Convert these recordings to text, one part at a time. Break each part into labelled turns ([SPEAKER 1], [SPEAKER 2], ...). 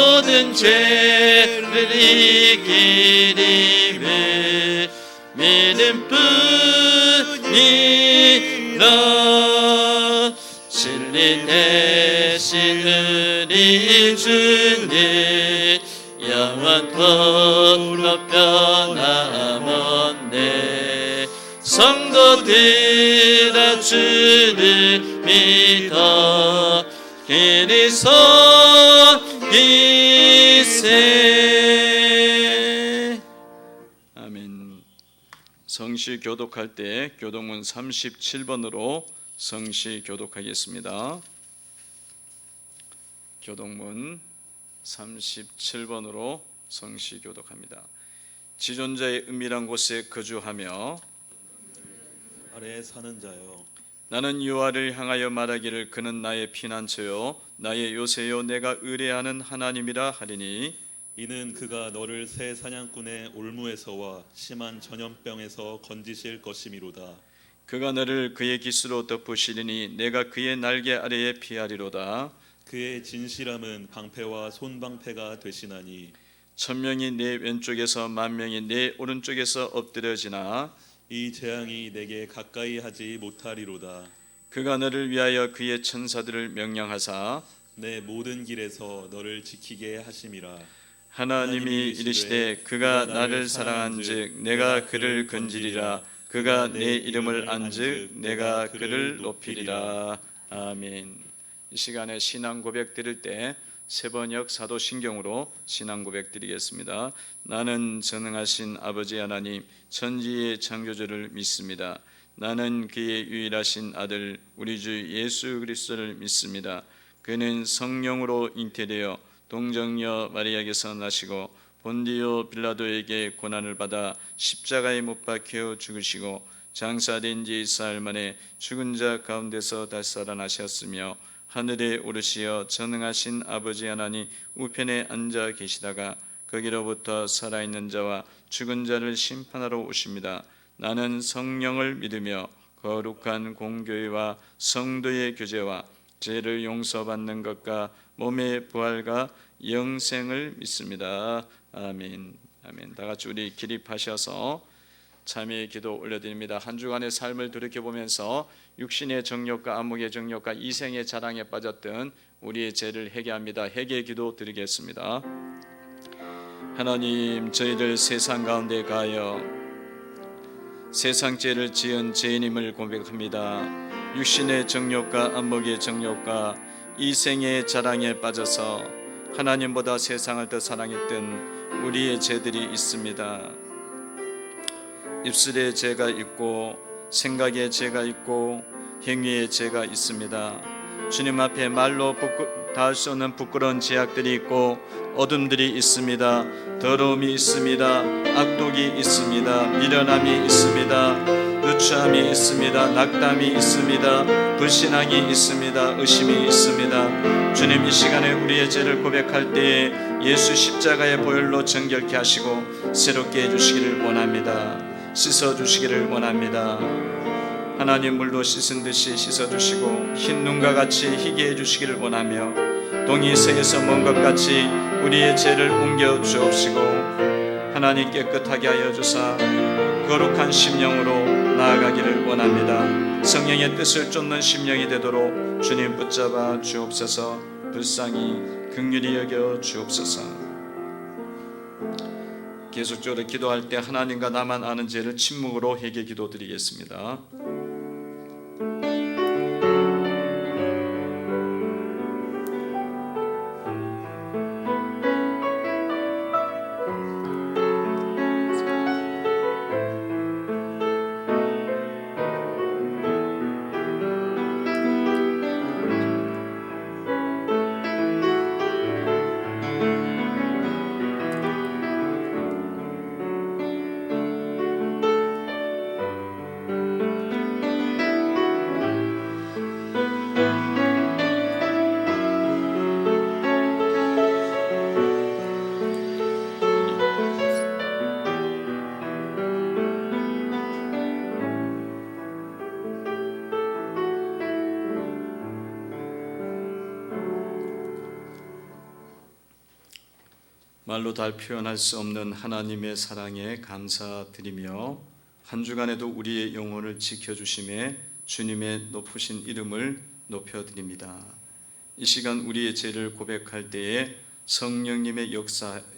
[SPEAKER 1] 모든 죄를 이기리매 믿음뿐이라. 진리 대신 우리 주님 영원토록 변함없네. 성도들아 주를 믿어 길이 서기세. 아멘. 성시 교독할 때 교독문 37번으로 성시 교독하겠습니다. 교독문 37번으로 성시 교독합니다. 지존자의 은밀한 곳에 거주하며
[SPEAKER 2] 아래에 사는 자여,
[SPEAKER 1] 나는 여호와를 향하여 말하기를 그는 나의 피난처요 나의 요새요 내가 의뢰하는 하나님이라 하리니
[SPEAKER 2] 이는 그가 너를 새 사냥꾼의 올무에서와 심한 전염병에서 건지실 것이미로다.
[SPEAKER 1] 그가 너를 그의 깃으로 덮으시리니 내가 그의 날개 아래에 피하리로다.
[SPEAKER 2] 그의 진실함은 방패와 손방패가 되시나니
[SPEAKER 1] 1000명이 내 왼쪽에서 10,000명이 내 오른쪽에서 엎드려지나
[SPEAKER 2] 이 재앙이 내게 가까이 하지 못하리로다.
[SPEAKER 1] 그가 너를 위하여 그의 천사들을 명령하사
[SPEAKER 2] 내 모든 길에서 너를 지키게 하심이라.
[SPEAKER 1] 하나님이 이르시되 그가 나를 사랑한즉 내가 그를 건지리라. 그가 내 이름을 안즉 내가 그를 높이리라. 아멘. 이 시간에 신앙 고백 드릴 때 세번역 사도신경으로 신앙 고백 드리겠습니다. 나는 전능하신 아버지 하나님 천지의 창조주를 믿습니다. 나는 그의 유일하신 아들 우리 주 예수 그리스도를 믿습니다. 그는 성령으로 잉태되어 동정녀 마리아에게서 나시고 본디오 빌라도에게 고난을 받아 십자가에 못 박혀 죽으시고 장사된 지 사흘 만에 죽은 자 가운데서 다시 살아나셨으며 하늘에 오르시어 전능하신 아버지 하나님 우편에 앉아 계시다가 거기로부터 살아있는 자와 죽은 자를 심판하러 오십니다. 나는 성령을 믿으며 거룩한 공교회와 성도의 교제와 죄를 용서받는 것과 몸의 부활과 영생을 믿습니다. 아멘. 아멘. 다 같이 우리 기립하셔서 참회의 기도 올려드립니다. 한 주간의 삶을 돌이켜보면서 육신의 정욕과 안목의 정욕과 이생의 자랑에 빠졌던 우리의 죄를 회개합니다. 회개 기도 드리겠습니다. 하나님, 저희들 세상 가운데 가여 세상 죄를 지은 죄인임을 고백합니다. 육신의 정욕과 안목의 정욕과 이생의 자랑에 빠져서 하나님보다 세상을 더 사랑했던 우리의 죄들이 있습니다. 입술에 죄가 있고 생각에 죄가 있고 행위에 죄가 있습니다. 주님 앞에 말로 닿을 수 없는 부끄러운 죄악들이 있고 어둠들이 있습니다. 더러움이 있습니다. 악독이 있습니다. 미련함이 있습니다. 누추함이 있습니다. 낙담이 있습니다. 불신앙이 있습니다. 의심이 있습니다. 주님, 이 시간에 우리의 죄를 고백할 때에 예수 십자가의 보혈로 정결케 하시고 새롭게 해주시기를 원합니다. 씻어주시기를 원합니다. 하나님, 물로 씻은 듯이 씻어주시고 흰 눈과 같이 희게 해주시기를 원하며 동이성에서 먼 것 같이 우리의 죄를 옮겨 주옵시고 하나님 깨끗하게 하여 주사 거룩한 심령으로 나아가기를 원합니다. 성령의 뜻을 쫓는 심령이 되도록 주님 붙잡아 주옵소서. 불쌍히 긍휼히 여겨 주옵소서. 계속적으로 기도할 때 하나님과 나만 아는 죄를 침묵으로 회개 기도 드리겠습니다. 말로 다 표현할 수 없는 하나님의 사랑에 감사드리며 한 주간에도 우리의 영혼을 지켜주심에 주님의 높으신 이름을 높여드립니다. 이 시간 우리의 죄를 고백할 때에 성령님의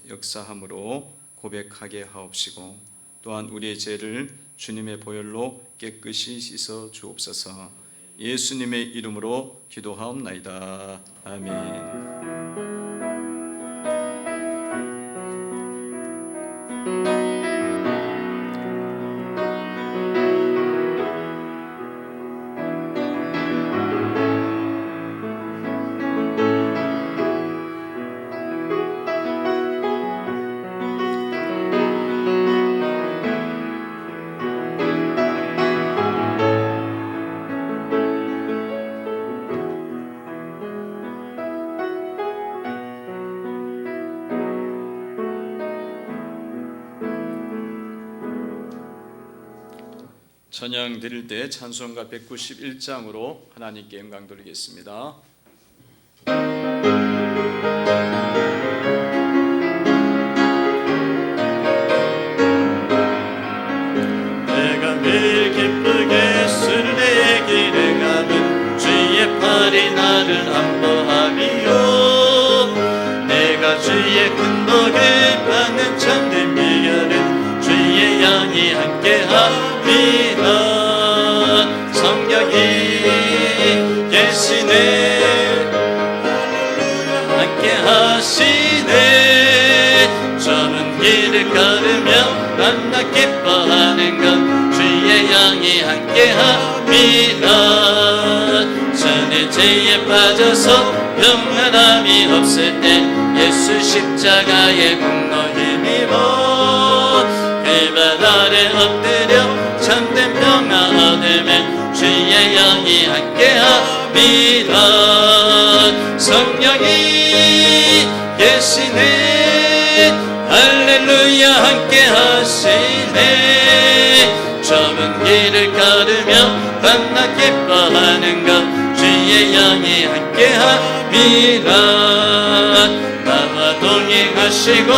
[SPEAKER 1] 역사함으로 고백하게 하옵시고 또한 우리의 죄를 주님의 보혈로 깨끗이 씻어 주옵소서. 예수님의 이름으로 기도하옵나이다. 아멘. 찬양 드릴 때 찬송가 191장으로 하나님께 영광 돌리겠습니다. 내가 매일 기쁘게 순례의 길을 가면 주의 팔이 나를 안보하리요. 내가 주의 큰 복을 받는 참된 비결은 주의 영이 함께하리라. 성령이 계시네 함께 하시네. 좁은 길을 걸으며 만나 기뻐하는 것 주의 영이 함께 함이라. 전에 죄에 빠져서 평안함이 없을 때 예수 십자가의 공로 힘입어 그 아래 엎드려 참된 평화 얻으면 주의 영이 함께함이라. 성령이 계시네 할렐루야 함께하시네. 좁은 길을 걸으며 만나 기뻐하는 것 주의 영이 함께함이라. 나와 동행하시고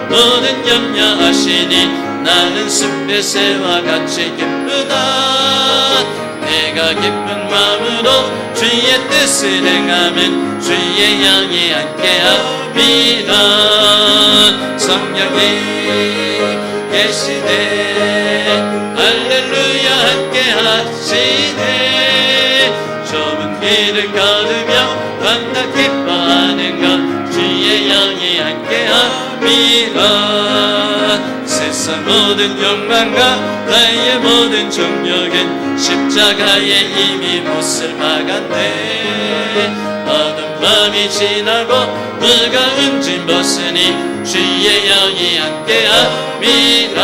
[SPEAKER 1] 모든 염려하시니 나는 숲의 새와 같이 기쁘다. 내가 기쁜 마음으로 주의 뜻을 행하면 주의 영이 함께함이라. 성령이 계시네 할렐루야 함께하시네. 좁은 길을 걸으며 만나 기뻐하는 것 주의 영이 함께함이라. 세상 모든 욕망과 나의 모든 정욕은 십자가에 이미 못을 박았네. 어두운 밤이 지나고 무거운 짐 벗으니 주의 영이 함께함이라.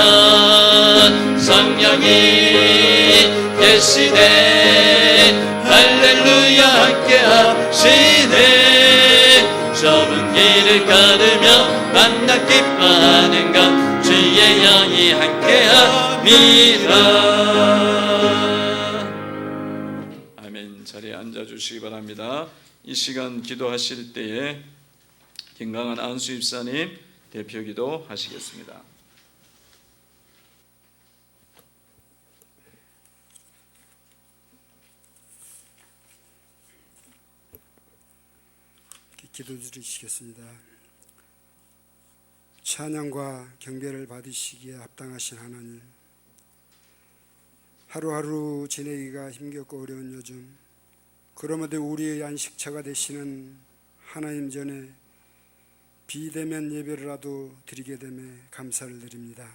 [SPEAKER 1] 성령이 계시네 할렐루야 함께하시네. 좁은 길을 걸으며 만나 기뻐하는 것 주의 영이 함께함이라. 아멘. 자리에 앉아주시기 바랍니다. 이 시간 기도하실 때에 김강한 안수 집사님 대표기도 하시겠습니다.
[SPEAKER 3] 기도 드리시겠습니다. 찬양과 경배를 받으시기에 합당하신 하나님, 하루하루 지내기가 힘겹고 어려운 요즘 그럼에도 우리의 안식처가 되시는 하나님 전에 비대면 예배라도 드리게 됨에 감사를 드립니다.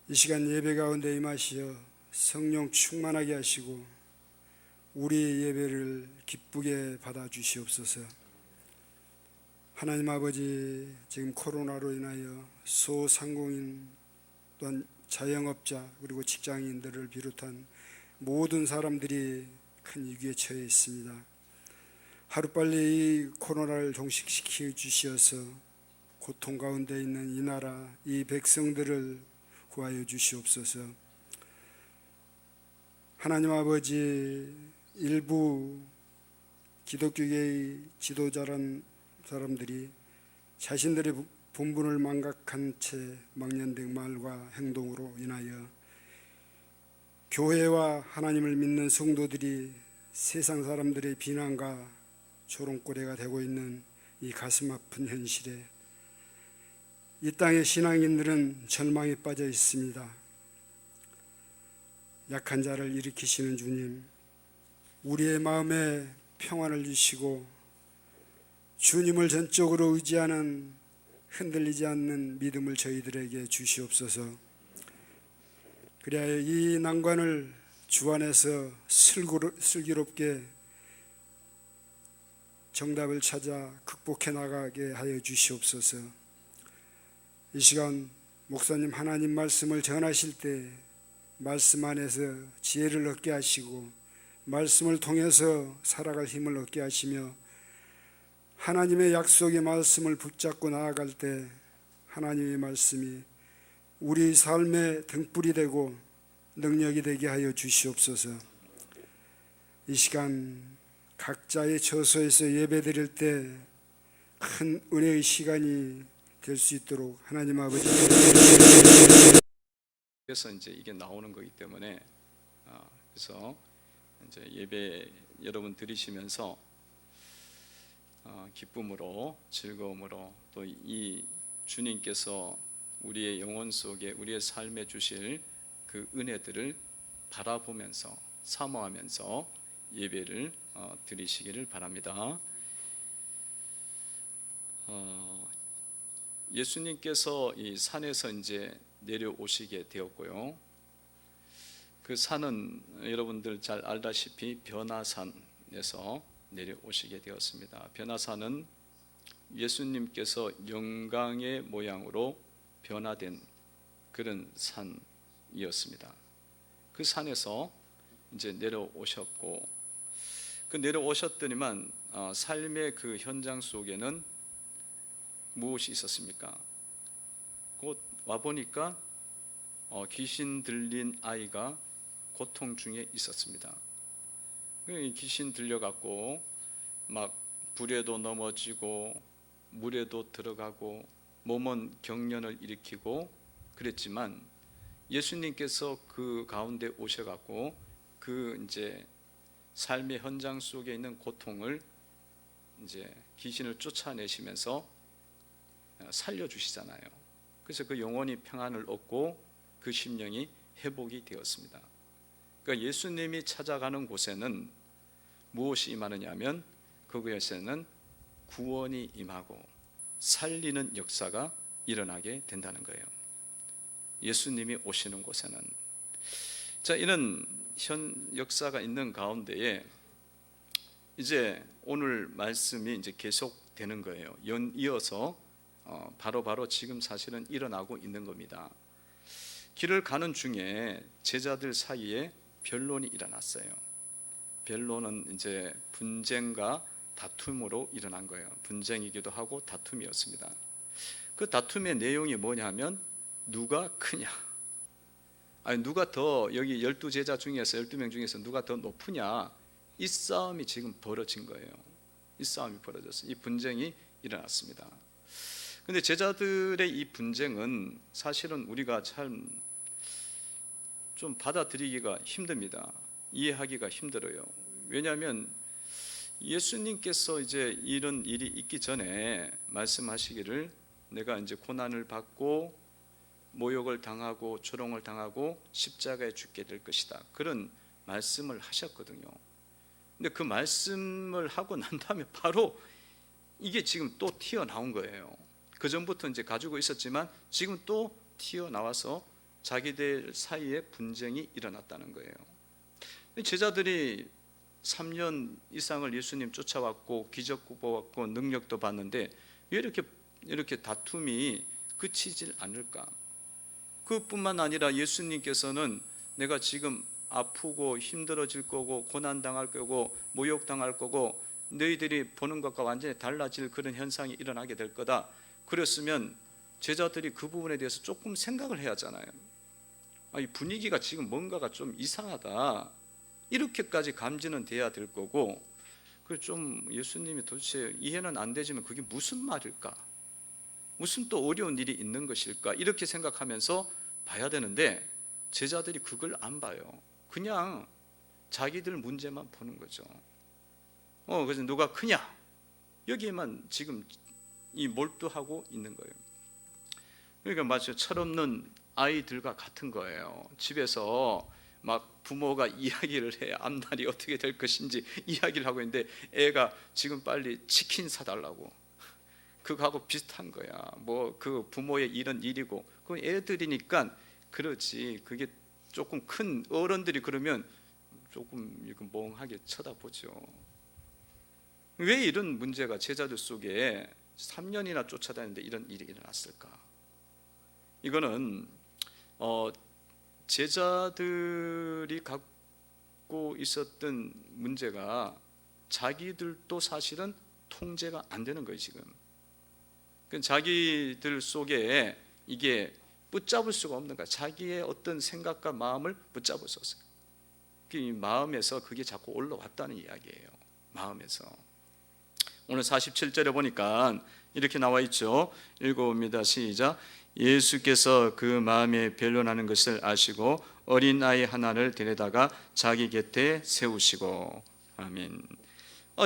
[SPEAKER 3] 이 시간 예배 가운데 임하시어 성령 충만하게 하시고 우리의 예배를 기쁘게 받아주시옵소서. 하나님 아버지, 지금 코로나로 인하여 소상공인 또한 자영업자 그리고 직장인들을 비롯한 모든 사람들이 큰 위기에 처해 있습니다. 하루빨리 이 코로나를 종식시켜 주시어서 고통 가운데 있는 이 나라, 이 백성들을 구하여 주시옵소서. 하나님 아버지, 일부 기독교계의 지도자란 사람들이 자신들의 본분을 망각한 채 망연된 말과 행동으로 인하여 교회와 하나님을 믿는 성도들이 세상 사람들의 비난과 조롱거리가 되고 있는 이 가슴 아픈 현실에 이 땅의 신앙인들은 절망에 빠져 있습니다. 약한 자를 일으키시는 주님, 우리의 마음에 평안을 주시고 주님을 전적으로 의지하는 흔들리지 않는 믿음을 저희들에게 주시옵소서. 그리하여 이 난관을 주 안에서 슬기롭게 정답을 찾아 극복해 나가게 하여 주시옵소서. 이 시간 목사님 하나님 말씀을 전하실 때 말씀 안에서 지혜를 얻게 하시고 말씀을 통해서 살아갈 힘을 얻게 하시며 하나님의 약속의 말씀을 붙잡고 나아갈 때 하나님의 말씀이 우리 삶의 등불이 되고 능력이 되게 하여 주시옵소서. 이 시간 각자의 처소에서 예배드릴 때 큰 은혜의 시간이 될 수 있도록 하나님 아버지,
[SPEAKER 1] 그래서 이제 이게 나오는 거기 때문에 그래서 이제 예배 여러분 드리시면서 기쁨으로 즐거움으로 또 이 주님께서 우리의 영혼 속에 우리의 삶에 주실 그 은혜들을 바라보면서 사모하면서 예배를 드리시기를 바랍니다. 예수님께서 이 산에서 이제 내려오시게 되었고요. 그 산은 여러분들 잘 알다시피 변화산에서 내려오시게 되었습니다. 변화산은 예수님께서 영광의 모양으로 변화된 그런 산이었습니다. 그 산에서 이제 내려오셨고 그 내려오셨더니만 삶의 그 현장 속에는 무엇이 있었습니까? 곧 와보니까 귀신 들린 아이가 고통 중에 있었습니다. 귀신 들려갖고 막 불에도 넘어지고 물에도 들어가고 몸은 경련을 일으키고 그랬지만 예수님께서 그 가운데 오셔갖고 그 이제 삶의 현장 속에 있는 고통을 이제 귀신을 쫓아내시면서 살려주시잖아요. 그래서 그 영혼이 평안을 얻고 그 심령이 회복이 되었습니다. 그러니까 예수님이 찾아가는 곳에는 무엇이 임하느냐면 그곳에는 구원이 임하고 살리는 역사가 일어나게 된다는 거예요. 예수님이 오시는 곳에는. 자, 이런 역사가 있는 가운데에 이제 오늘 말씀이 이제 계속되는 거예요. 연이어서 바로 지금 사실은 일어나고 있는 겁니다. 길을 가는 중에 제자들 사이에 변론이 일어났어요. 변론은 이제 분쟁과 다툼으로 일어난 거예요. 분쟁이기도 하고 다툼이었습니다. 그 다툼의 내용이 뭐냐면 누가 크냐, 아니 누가 더 여기 12제자 중에서 12명 중에서 누가 더 높으냐, 이 싸움이 지금 벌어진 거예요. 이 싸움이 벌어졌어요. 이 분쟁이 일어났습니다. 근데 제자들의 이 분쟁은 사실은 우리가 참 좀 받아들이기가 힘듭니다. 이해하기가 힘들어요. 왜냐하면 예수님께서 이제 이런 일이 있기 전에 말씀하시기를 내가 이제 고난을 받고 모욕을 당하고 조롱을 당하고 십자가에 죽게 될 것이다, 그런 말씀을 하셨거든요. 근데 그 말씀을 하고 난 다음에 바로 이게 지금 또 튀어나온 거예요. 그 전부터 이제 가지고 있었지만 지금 또 튀어나와서 자기들 사이에 분쟁이 일어났다는 거예요. 제자들이 3년 이상을 예수님 쫓아왔고 기적도 보았고 능력도 봤는데 왜 이렇게 다툼이 그치질 않을까? 그뿐만 아니라 예수님께서는 내가 지금 아프고 힘들어질 거고 고난당할 거고 모욕당할 거고 너희들이 보는 것과 완전히 달라질 그런 현상이 일어나게 될 거다, 그랬으면 제자들이 그 부분에 대해서 조금 생각을 해야 하잖아요. 이 분위기가 지금 뭔가가 좀 이상하다, 이렇게까지 감지는 돼야 될 거고, 그 좀 예수님이 도대체 이해는 안 되지만 그게 무슨 말일까? 무슨 또 어려운 일이 있는 것일까? 이렇게 생각하면서 봐야 되는데 제자들이 그걸 안 봐요. 그냥 자기들 문제만 보는 거죠. 그래서 누가 크냐? 여기에만 지금 이 몰두하고 있는 거예요. 그러니까 마치 철없는 아이들과 같은 거예요. 집에서 막 부모가 이야기를 해. 앞날이 어떻게 될 것인지 이야기를 하고 있는데 애가 지금 빨리 치킨 사달라고. 그거하고 비슷한 거야. 뭐 그 부모의 일은 일이고 그 애들이니까 그렇지. 그게 조금 큰 어른들이 그러면 조금 이렇게 멍하게 쳐다보죠. 왜 이런 문제가 제자들 속에 3년이나 쫓아다니는데 이런 일이 일어났을까? 이거는 제자들이 갖고 있었던 문제가 자기들도 사실은 통제가 안 되는 거예요. 지금 자기들 속에 이게 붙잡을 수가 없는 거야. 자기의 어떤 생각과 마음을 붙잡을 수 없어요. 이 마음에서 그게 자꾸 올라왔다는 이야기예요. 마음에서. 오늘 47절에 보니까 이렇게 나와 있죠. 읽어봅니다. 시작. 예수께서 그 마음에 변론하는 것을 아시고 어린아이 하나를 데려다가 자기 곁에 세우시고. 아멘.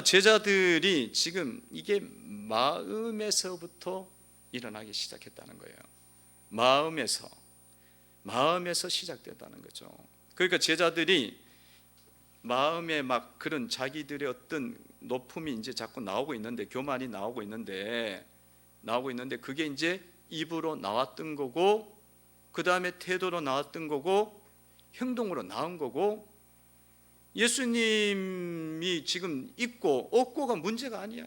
[SPEAKER 1] 제자들이 지금 이게 마음에서부터 일어나기 시작했다는 거예요. 마음에서 시작됐다는 거죠. 그러니까 제자들이 마음에 막 그런 자기들의 어떤 높음이 이제 자꾸 나오고 있는데, 교만이 나오고 있는데 그게 이제 입으로 나왔던 거고, 그 다음에 태도로 나왔던 거고, 행동으로 나온 거고, 예수님이 지금 있고 없고가 문제가 아니야.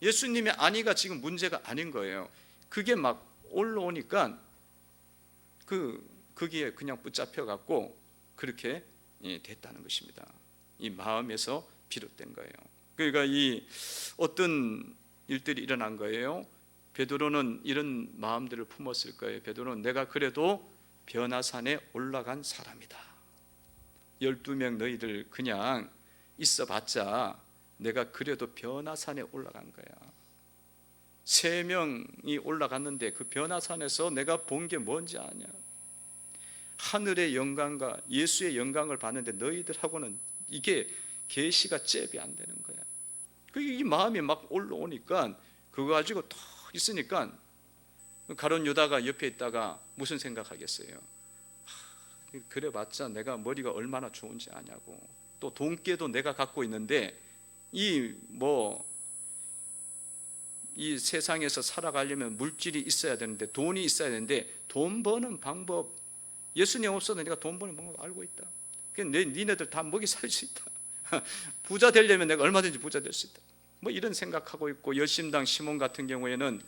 [SPEAKER 1] 예수님의 아니가 지금 문제가 아닌 거예요. 그게 막 올라오니까 거기에 그냥 붙잡혀 갖고 그렇게 됐다는 것입니다. 이 마음에서 비롯된 거예요. 그러니까 이 어떤 일들이 일어난 거예요. 베드로는 이런 마음들을 품었을 거예요. 베드로는 내가 그래도 변화산에 올라간 사람이다. 12명 너희들 그냥 있어봤자 내가 그래도 변화산에 올라간 거야. 3명이 올라갔는데 그 변화산에서 내가 본 게 뭔지 아냐? 하늘의 영광과 예수의 영광을 봤는데 너희들하고는 이게 계시가 잽이 안 되는 거야. 이 마음이 막 올라오니까 그거 가지고 탁 있으니까 가룟 유다가 옆에 있다가 무슨 생각하겠어요? 그래봤자 내가 머리가 얼마나 좋은지 아냐고. 또 돈깨도 내가 갖고 있는데 이 세상에서 살아가려면 물질이 있어야 되는데, 돈이 있어야 되는데, 돈 버는 방법, 예수님 없어도 내가 돈 버는 방법 알고 있다. 니네들 다 먹이 살 수 있다. 부자 되려면 내가 얼마든지 부자 될 수 있다. 이런 생각하고 있고, 열심당 시몬 같은 경우에는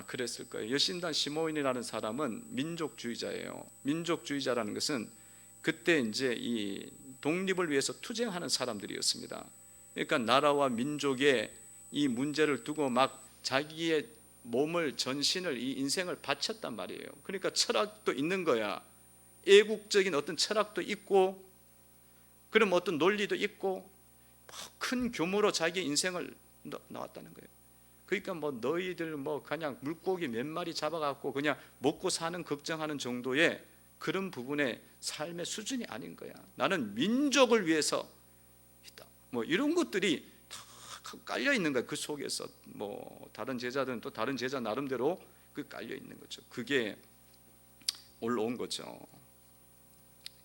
[SPEAKER 1] 그랬을 거예요. 열심당 시몬이라는 사람은 민족주의자예요. 민족주의자라는 것은 그때 이제 이 독립을 위해서 투쟁하는 사람들이었습니다. 그러니까 나라와 민족의 이 문제를 두고 막 자기의 몸을, 전신을, 이 인생을 바쳤단 말이에요. 그러니까 철학도 있는 거야. 애국적인 어떤 철학도 있고, 그럼 어떤 논리도 있고, 큰 규모로 자기 인생을 나왔다는 거예요. 그러니까 너희들 그냥 물고기 몇 마리 잡아갖고 그냥 먹고 사는 걱정하는 정도의 그런 부분의 삶의 수준이 아닌 거야. 나는 민족을 위해서 있다. 이런 것들이 다 깔려 있는 거야. 그 속에서 다른 제자들은 또 다른 제자 나름대로 그 깔려 있는 거죠. 그게 올라온 거죠.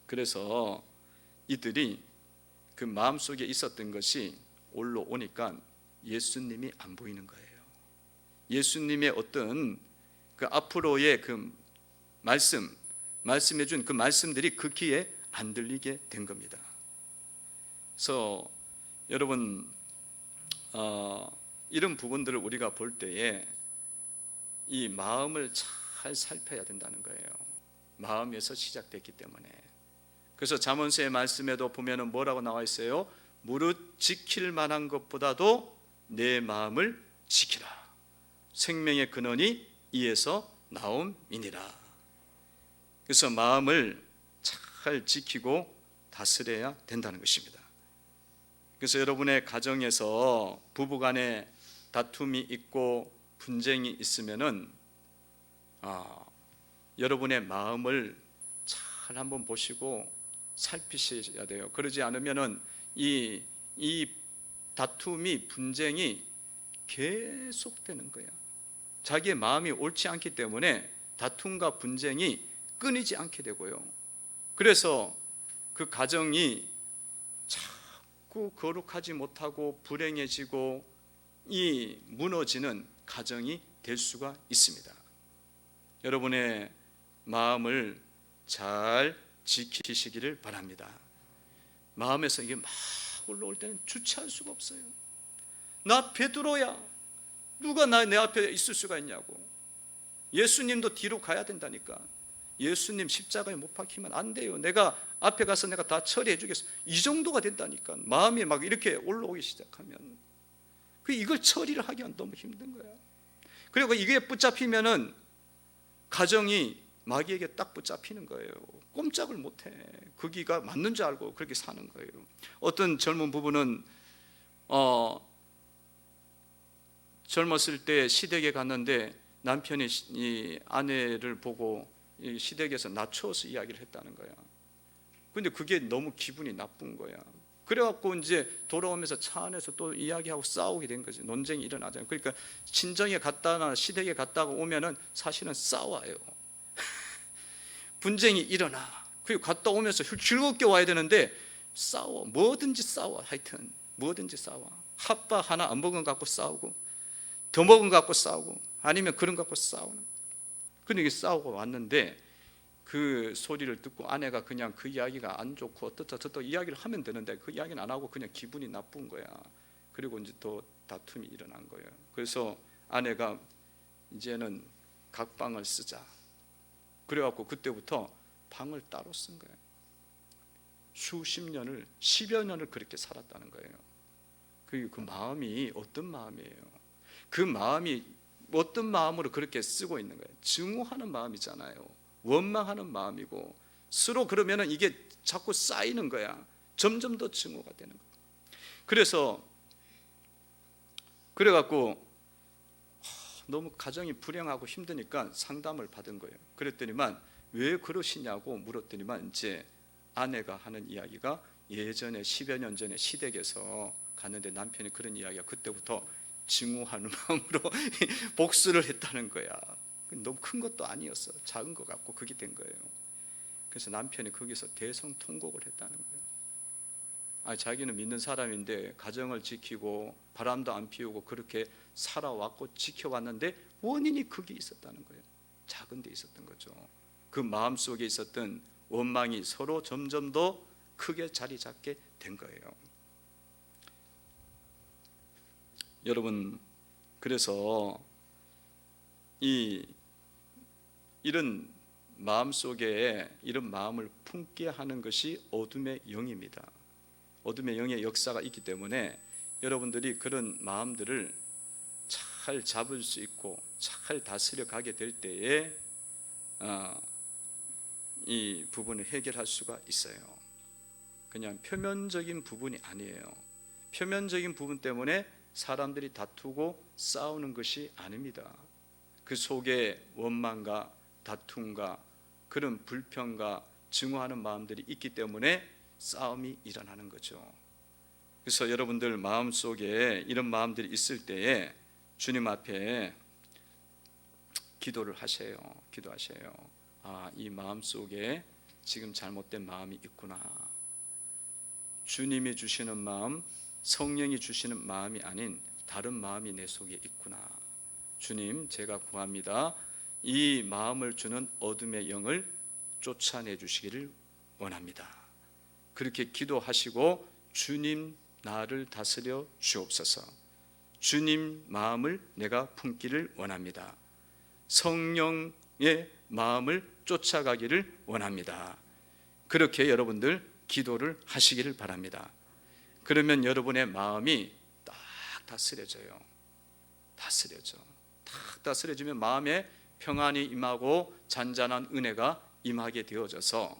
[SPEAKER 1] 그래서 이들이 그 마음속에 있었던 것이 올라오니까 예수님이 안 보이는 거예요. 예수님의 어떤 그 앞으로의 그 말씀해 준 그 말씀들이 그 귀에 안 들리게 된 겁니다. 그래서 여러분 이런 부분들을 우리가 볼 때에 이 마음을 잘 살펴야 된다는 거예요. 마음에서 시작됐기 때문에. 그래서 잠언서의 말씀에도 보면은 뭐라고 나와 있어요? 무릇 지킬 만한 것보다도 내 마음을 지키라. 생명의 근원이 이에서 나옴이니라. 그래서 마음을 잘 지키고 다스려야 된다는 것입니다. 그래서 여러분의 가정에서 부부간에 다툼이 있고 분쟁이 있으면은 여러분의 마음을 잘 한번 보시고 살피셔야 돼요. 그러지 않으면은 이 다툼이, 분쟁이 계속되는 거야. 자기의 마음이 옳지 않기 때문에 다툼과 분쟁이 끊이지 않게 되고요. 그래서 그 가정이 자꾸 거룩하지 못하고 불행해지고 이 무너지는 가정이 될 수가 있습니다. 여러분의 마음을 잘 지키시기를 바랍니다. 마음에서 이게 막 올라올 때는 주체할 수가 없어요. 나 베드로야, 누가 내 앞에 있을 수가 있냐고. 예수님도 뒤로 가야 된다니까. 예수님 십자가에 못 박히면 안 돼요. 내가 앞에 가서 내가 다 처리해 주겠어. 이 정도가 된다니까. 마음이 막 이렇게 올라오기 시작하면 이걸 처리를 하기가 너무 힘든 거야. 그리고 이게 붙잡히면은 가정이 마귀에게 딱 붙잡히는 거예요. 꼼짝을 못해. 거기가 맞는 줄 알고 그렇게 사는 거예요. 어떤 젊은 부부는 젊었을 때 시댁에 갔는데 남편이 이 아내를 보고 이 시댁에서 낮추어서 이야기를 했다는 거야. 근데 그게 너무 기분이 나쁜 거야. 그래갖고 이제 돌아오면서 차 안에서 또 이야기하고 싸우게 된 거지. 논쟁이 일어나잖아요. 그러니까 친정에 갔다나 시댁에 갔다가 오면은 사실은 싸워요. 분쟁이 일어나. 그리고 갔다 오면서 즐겁게 와야 되는데 싸워. 뭐든지 싸워. 하여튼 뭐든지 싸워. 핫바 하나 안 먹은 것 갖고 싸우고, 더 먹은 것 갖고 싸우고, 아니면 그런 것 갖고 싸우는. 근데 이게 싸우고 왔는데 그 소리를 듣고 아내가 그냥 그 이야기가 안 좋고 어떻다 이야기를 하면 되는데 그 이야기는 안 하고 그냥 기분이 나쁜 거야. 그리고 이제 또 다툼이 일어난 거예요. 그래서 아내가 이제는 각방을 쓰자. 그래갖고 그때부터 방을 따로 쓴 거예요. 수십 년을, 10여 년을 그렇게 살았다는 거예요. 그 마음이 어떤 마음이에요? 그 마음이 어떤 마음으로 그렇게 쓰고 있는 거예요? 증오하는 마음이잖아요. 원망하는 마음이고, 서로 그러면은 이게 자꾸 쌓이는 거야. 점점 더 증오가 되는 거예요. 그래갖고 너무 가정이 불행하고 힘드니까 상담을 받은 거예요. 그랬더니만 왜 그러시냐고 물었더니만 이제 아내가 하는 이야기가 예전에 10여 년 전에 시댁에서 갔는데 남편이 그런 이야기가 그때부터 증오하는 마음으로 복수를 했다는 거야. 너무 큰 것도 아니었어. 작은 것 같고 그게 된 거예요. 그래서 남편이 거기서 대성통곡을 했다는 거예요. 자기는 믿는 사람인데 가정을 지키고 바람도 안 피우고 그렇게 살아왔고 지켜왔는데 원인이 거기 있었다는 거예요. 작은 데 있었던 거죠. 그 마음속에 있었던 원망이 서로 점점 더 크게 자리 잡게 된 거예요. 여러분, 그래서 이런 마음속에 이런 마음을 품게 하는 것이 어둠의 영입니다. 어둠의 영의 역사가 있기 때문에 여러분들이 그런 마음들을 잘 잡을 수 있고 잘 다스려 가게 될 때에 이 부분을 해결할 수가 있어요. 그냥 표면적인 부분이 아니에요. 표면적인 부분 때문에 사람들이 다투고 싸우는 것이 아닙니다. 그 속에 원망과 다툼과 그런 불평과 증오하는 마음들이 있기 때문에 싸움이 일어나는 거죠. 그래서 여러분들 마음속에 이런 마음들이 있을 때에 주님 앞에 기도를 하세요. 기도하세요. 이 마음속에 지금 잘못된 마음이 있구나. 주님이 주시는 마음, 성령이 주시는 마음이 아닌 다른 마음이 내 속에 있구나. 주님, 제가 구합니다. 이 마음을 주는 어둠의 영을 쫓아내 주시기를 원합니다. 그렇게 기도하시고 주님, 나를 다스려 주옵소서. 주님 마음을 내가 품기를 원합니다. 성령의 마음을 쫓아가기를 원합니다. 그렇게 여러분들 기도를 하시기를 바랍니다. 그러면 여러분의 마음이 딱 다스려져요. 딱 다스려지면 마음에 평안이 임하고 잔잔한 은혜가 임하게 되어져서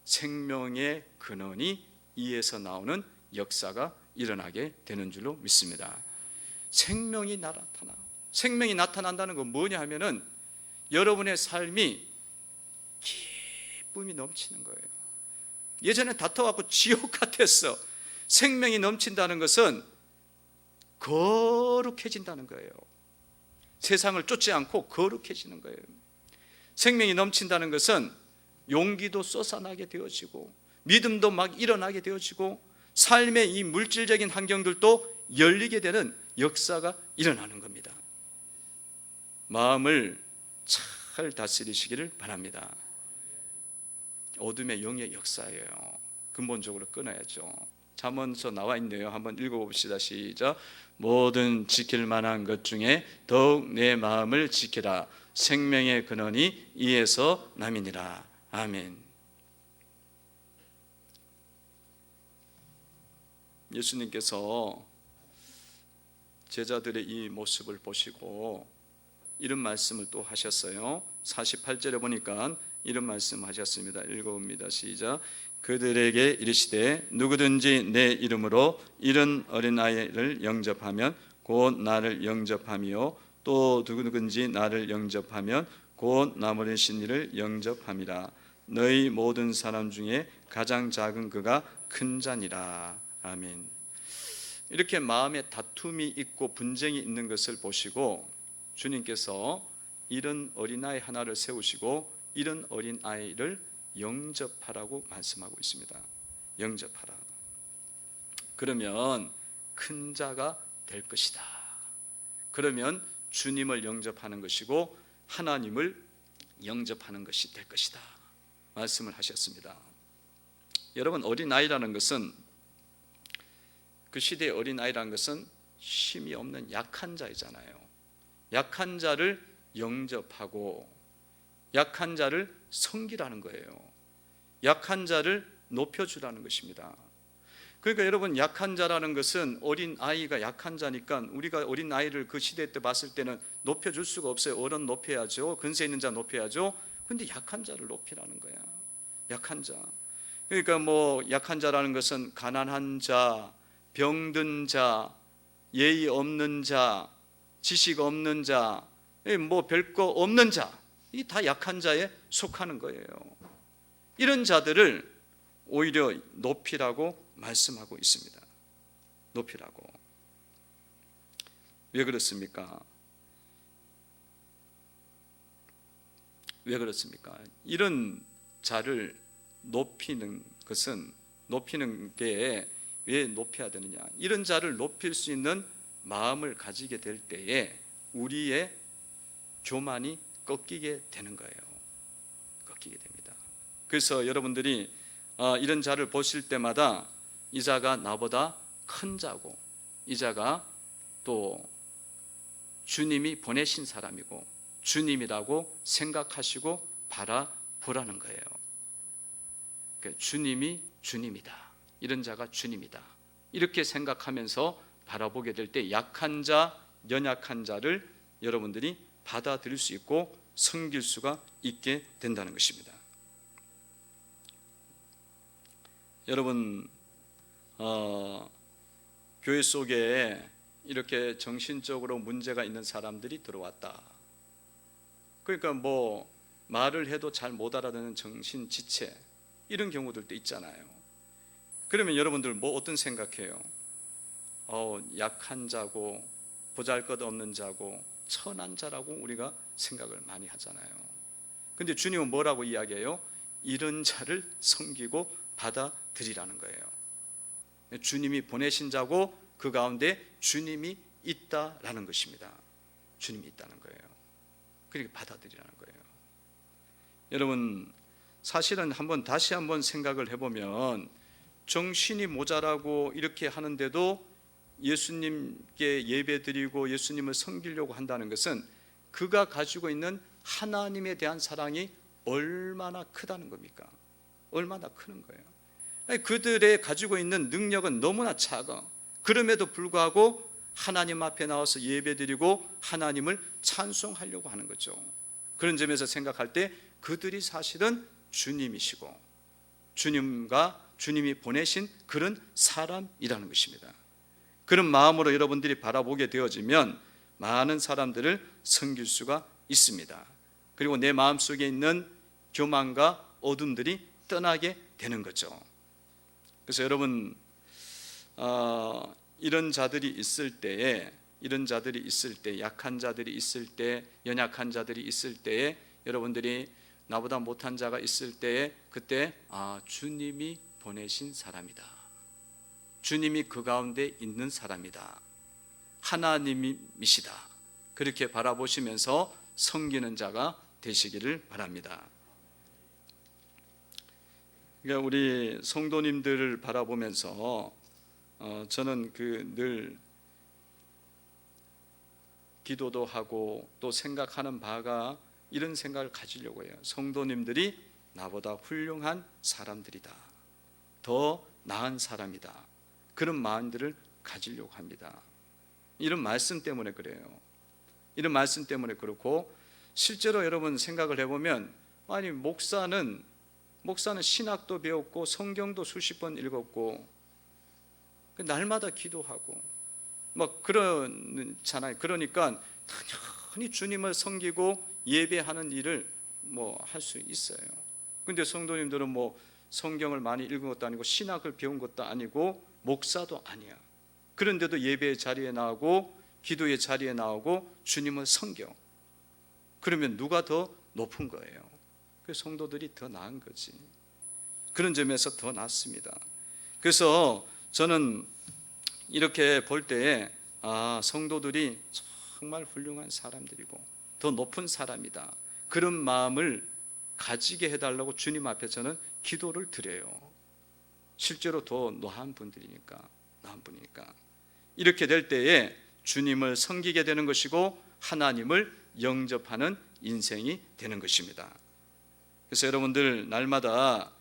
[SPEAKER 1] 생명의 근원이 이에서 나오는 역사가 일어나게 되는 줄로 믿습니다. 생명이 나타나. 생명이 나타난다는 건 뭐냐 하면은 여러분의 삶이 기쁨이 넘치는 거예요. 예전에 다퉈갖고 지옥 같았어. 생명이 넘친다는 것은 거룩해진다는 거예요. 세상을 쫓지 않고 거룩해지는 거예요. 생명이 넘친다는 것은 용기도 솟아나게 되어지고 믿음도 막 일어나게 되어지고 삶의 이 물질적인 환경들도 열리게 되는 역사가 일어나는 겁니다. 마음을 잘 다스리시기를 바랍니다. 어둠의 영의 역사예요. 근본적으로 끊어야죠. 잠언서 나와 있네요. 한번 읽어봅시다. 시작. 모든 지킬 만한 것 중에 더욱 내 마음을 지키라. 생명의 근원이 이에서 남이니라. 아멘. 예수님께서 제자들의 이 모습을 보시고 이런 말씀을 또 하셨어요. 48절에 보니까 이런 말씀 하셨습니다. 읽어봅니다. 시작. 그들에게 이르시되 누구든지 내 이름으로 이런 어린아이를 영접하면 곧 나를 영접하며 또 누구든지 나를 영접하면 곧 나무르신 이를 영접함이라. 너희 모든 사람 중에 가장 작은 그가 큰 자니라. 아멘. 이렇게 마음에 다툼이 있고 분쟁이 있는 것을 보시고 주님께서 이런 어린아이 하나를 세우시고 이런 어린아이를 영접하라고 말씀하고 있습니다. 영접하라. 그러면 큰 자가 될 것이다. 그러면 주님을 영접하는 것이고 하나님을 영접하는 것이 될 것이다. 말씀을 하셨습니다. 여러분, 어린아이라는 것은, 그 시대의 어린아이라는 것은 힘이 없는 약한 자이잖아요. 약한 자를 영접하고 약한 자를 섬기라는 거예요. 약한 자를 높여주라는 것입니다. 그러니까 여러분, 약한 자라는 것은 어린아이가 약한 자니까 우리가 어린아이를 그 시대 때 봤을 때는 높여줄 수가 없어요. 어른 높여야죠. 근세 있는 자 높여야죠. 근데 약한 자를 높이라는 거야. 약한 자. 그러니까 뭐 약한 자라는 것은 가난한 자, 병든 자, 예의 없는 자, 지식 없는 자, 뭐 별거 없는 자, 이 다 약한 자에 속하는 거예요. 이런 자들을 오히려 높이라고 말씀하고 있습니다. 높이라고. 왜 그렇습니까? 왜 그렇습니까? 이런 자를 높이는 것은, 높이는 게 왜 높여야 되느냐? 이런 자를 높일 수 있는 마음을 가지게 될 때에 우리의 교만이 꺾이게 되는 거예요. 꺾이게 됩니다. 그래서 여러분들이 이런 자를 보실 때마다 이 자가 나보다 큰 자고, 이 자가 또 주님이 보내신 사람이고 주님이라고 생각하시고 바라보라는 거예요. 그러니까 주님이 주님이다. 이런 자가 주님이다. 이렇게 생각하면서 바라보게 될 때 약한 자, 연약한 자를 여러분들이 받아들일 수 있고 섬길 수가 있게 된다는 것입니다. 여러분, 교회 속에 이렇게 정신적으로 문제가 있는 사람들이 들어왔다. 그러니까 뭐 말을 해도 잘 못 알아듣는 정신지체, 이런 경우들도 있잖아요. 그러면 여러분들 뭐 어떤 생각해요? 약한 자고 보잘것없는 자고 천한 자라고 우리가 생각을 많이 하잖아요. 근데 주님은 뭐라고 이야기해요? 이런 자를 섬기고 받아들이라는 거예요. 주님이 보내신 자고 그 가운데 주님이 있다라는 것입니다. 주님이 있다는 거예요. 그렇게 받아들이라는 거예요. 여러분, 사실은 다시 한번 생각을 해보면 정신이 모자라고 이렇게 하는데도 예수님께 예배드리고 예수님을 섬기려고 한다는 것은 그가 가지고 있는 하나님에 대한 사랑이 얼마나 크다는 겁니까? 얼마나 크는 거예요. 아니, 그들의 가지고 있는 능력은 너무나 작아. 그럼에도 불구하고 하나님 앞에 나와서 예배드리고 하나님을 찬송하려고 하는 거죠. 그런 점에서 생각할 때 그들이 사실은 주님이시고 주님이 보내신 그런 사람이라는 것입니다. 그런 마음으로 여러분들이 바라보게 되어지면 많은 사람들을 섬길 수가 있습니다. 그리고 내 마음속에 있는 교만과 어둠들이 떠나게 되는 거죠. 그래서 여러분 이런 자들이 있을 때에 약한 자들이 있을 때, 연약한 자들이 있을 때에 여러분들이 나보다 못한 자가 있을 때에 그때 주님이 보내신 사람이다. 주님이 그 가운데 있는 사람이다. 하나님이시다. 그렇게 바라보시면서 섬기는 자가 되시기를 바랍니다. 그러니까 우리 성도님들을 바라보면서 저는 늘 기도도 하고 또 생각하는 바가 이런 생각을 가지려고 해요. 성도님들이 나보다 훌륭한 사람들이다. 더 나은 사람이다. 그런 마음들을 가지려고 합니다. 이런 말씀 때문에 그래요. 이런 말씀 때문에 그렇고, 실제로 여러분 생각을 해보면 아니 목사는 신학도 배웠고 성경도 수십 번 읽었고 날마다 기도하고 막 그러잖아요. 그러니까 당연히 주님을 섬기고 예배하는 일을 할 수 있어요. 근데 성도님들은 성경을 많이 읽은 것도 아니고 신학을 배운 것도 아니고 목사도 아니야. 그런데도 예배의 자리에 나오고 기도의 자리에 나오고 주님을 섬겨. 그러면 누가 더 높은 거예요? 그 성도들이 더 나은 거지. 그런 점에서 더 낫습니다. 그래서 저는 이렇게 볼 때에 성도들이 정말 훌륭한 사람들이고 더 높은 사람이다. 그런 마음을 가지게 해달라고 주님 앞에 저는 기도를 드려요. 실제로 더 노한 분들이니까, 나은 분이니까. 이렇게 될 때에 주님을 섬기게 되는 것이고 하나님을 영접하는 인생이 되는 것입니다. 그래서 여러분들 날마다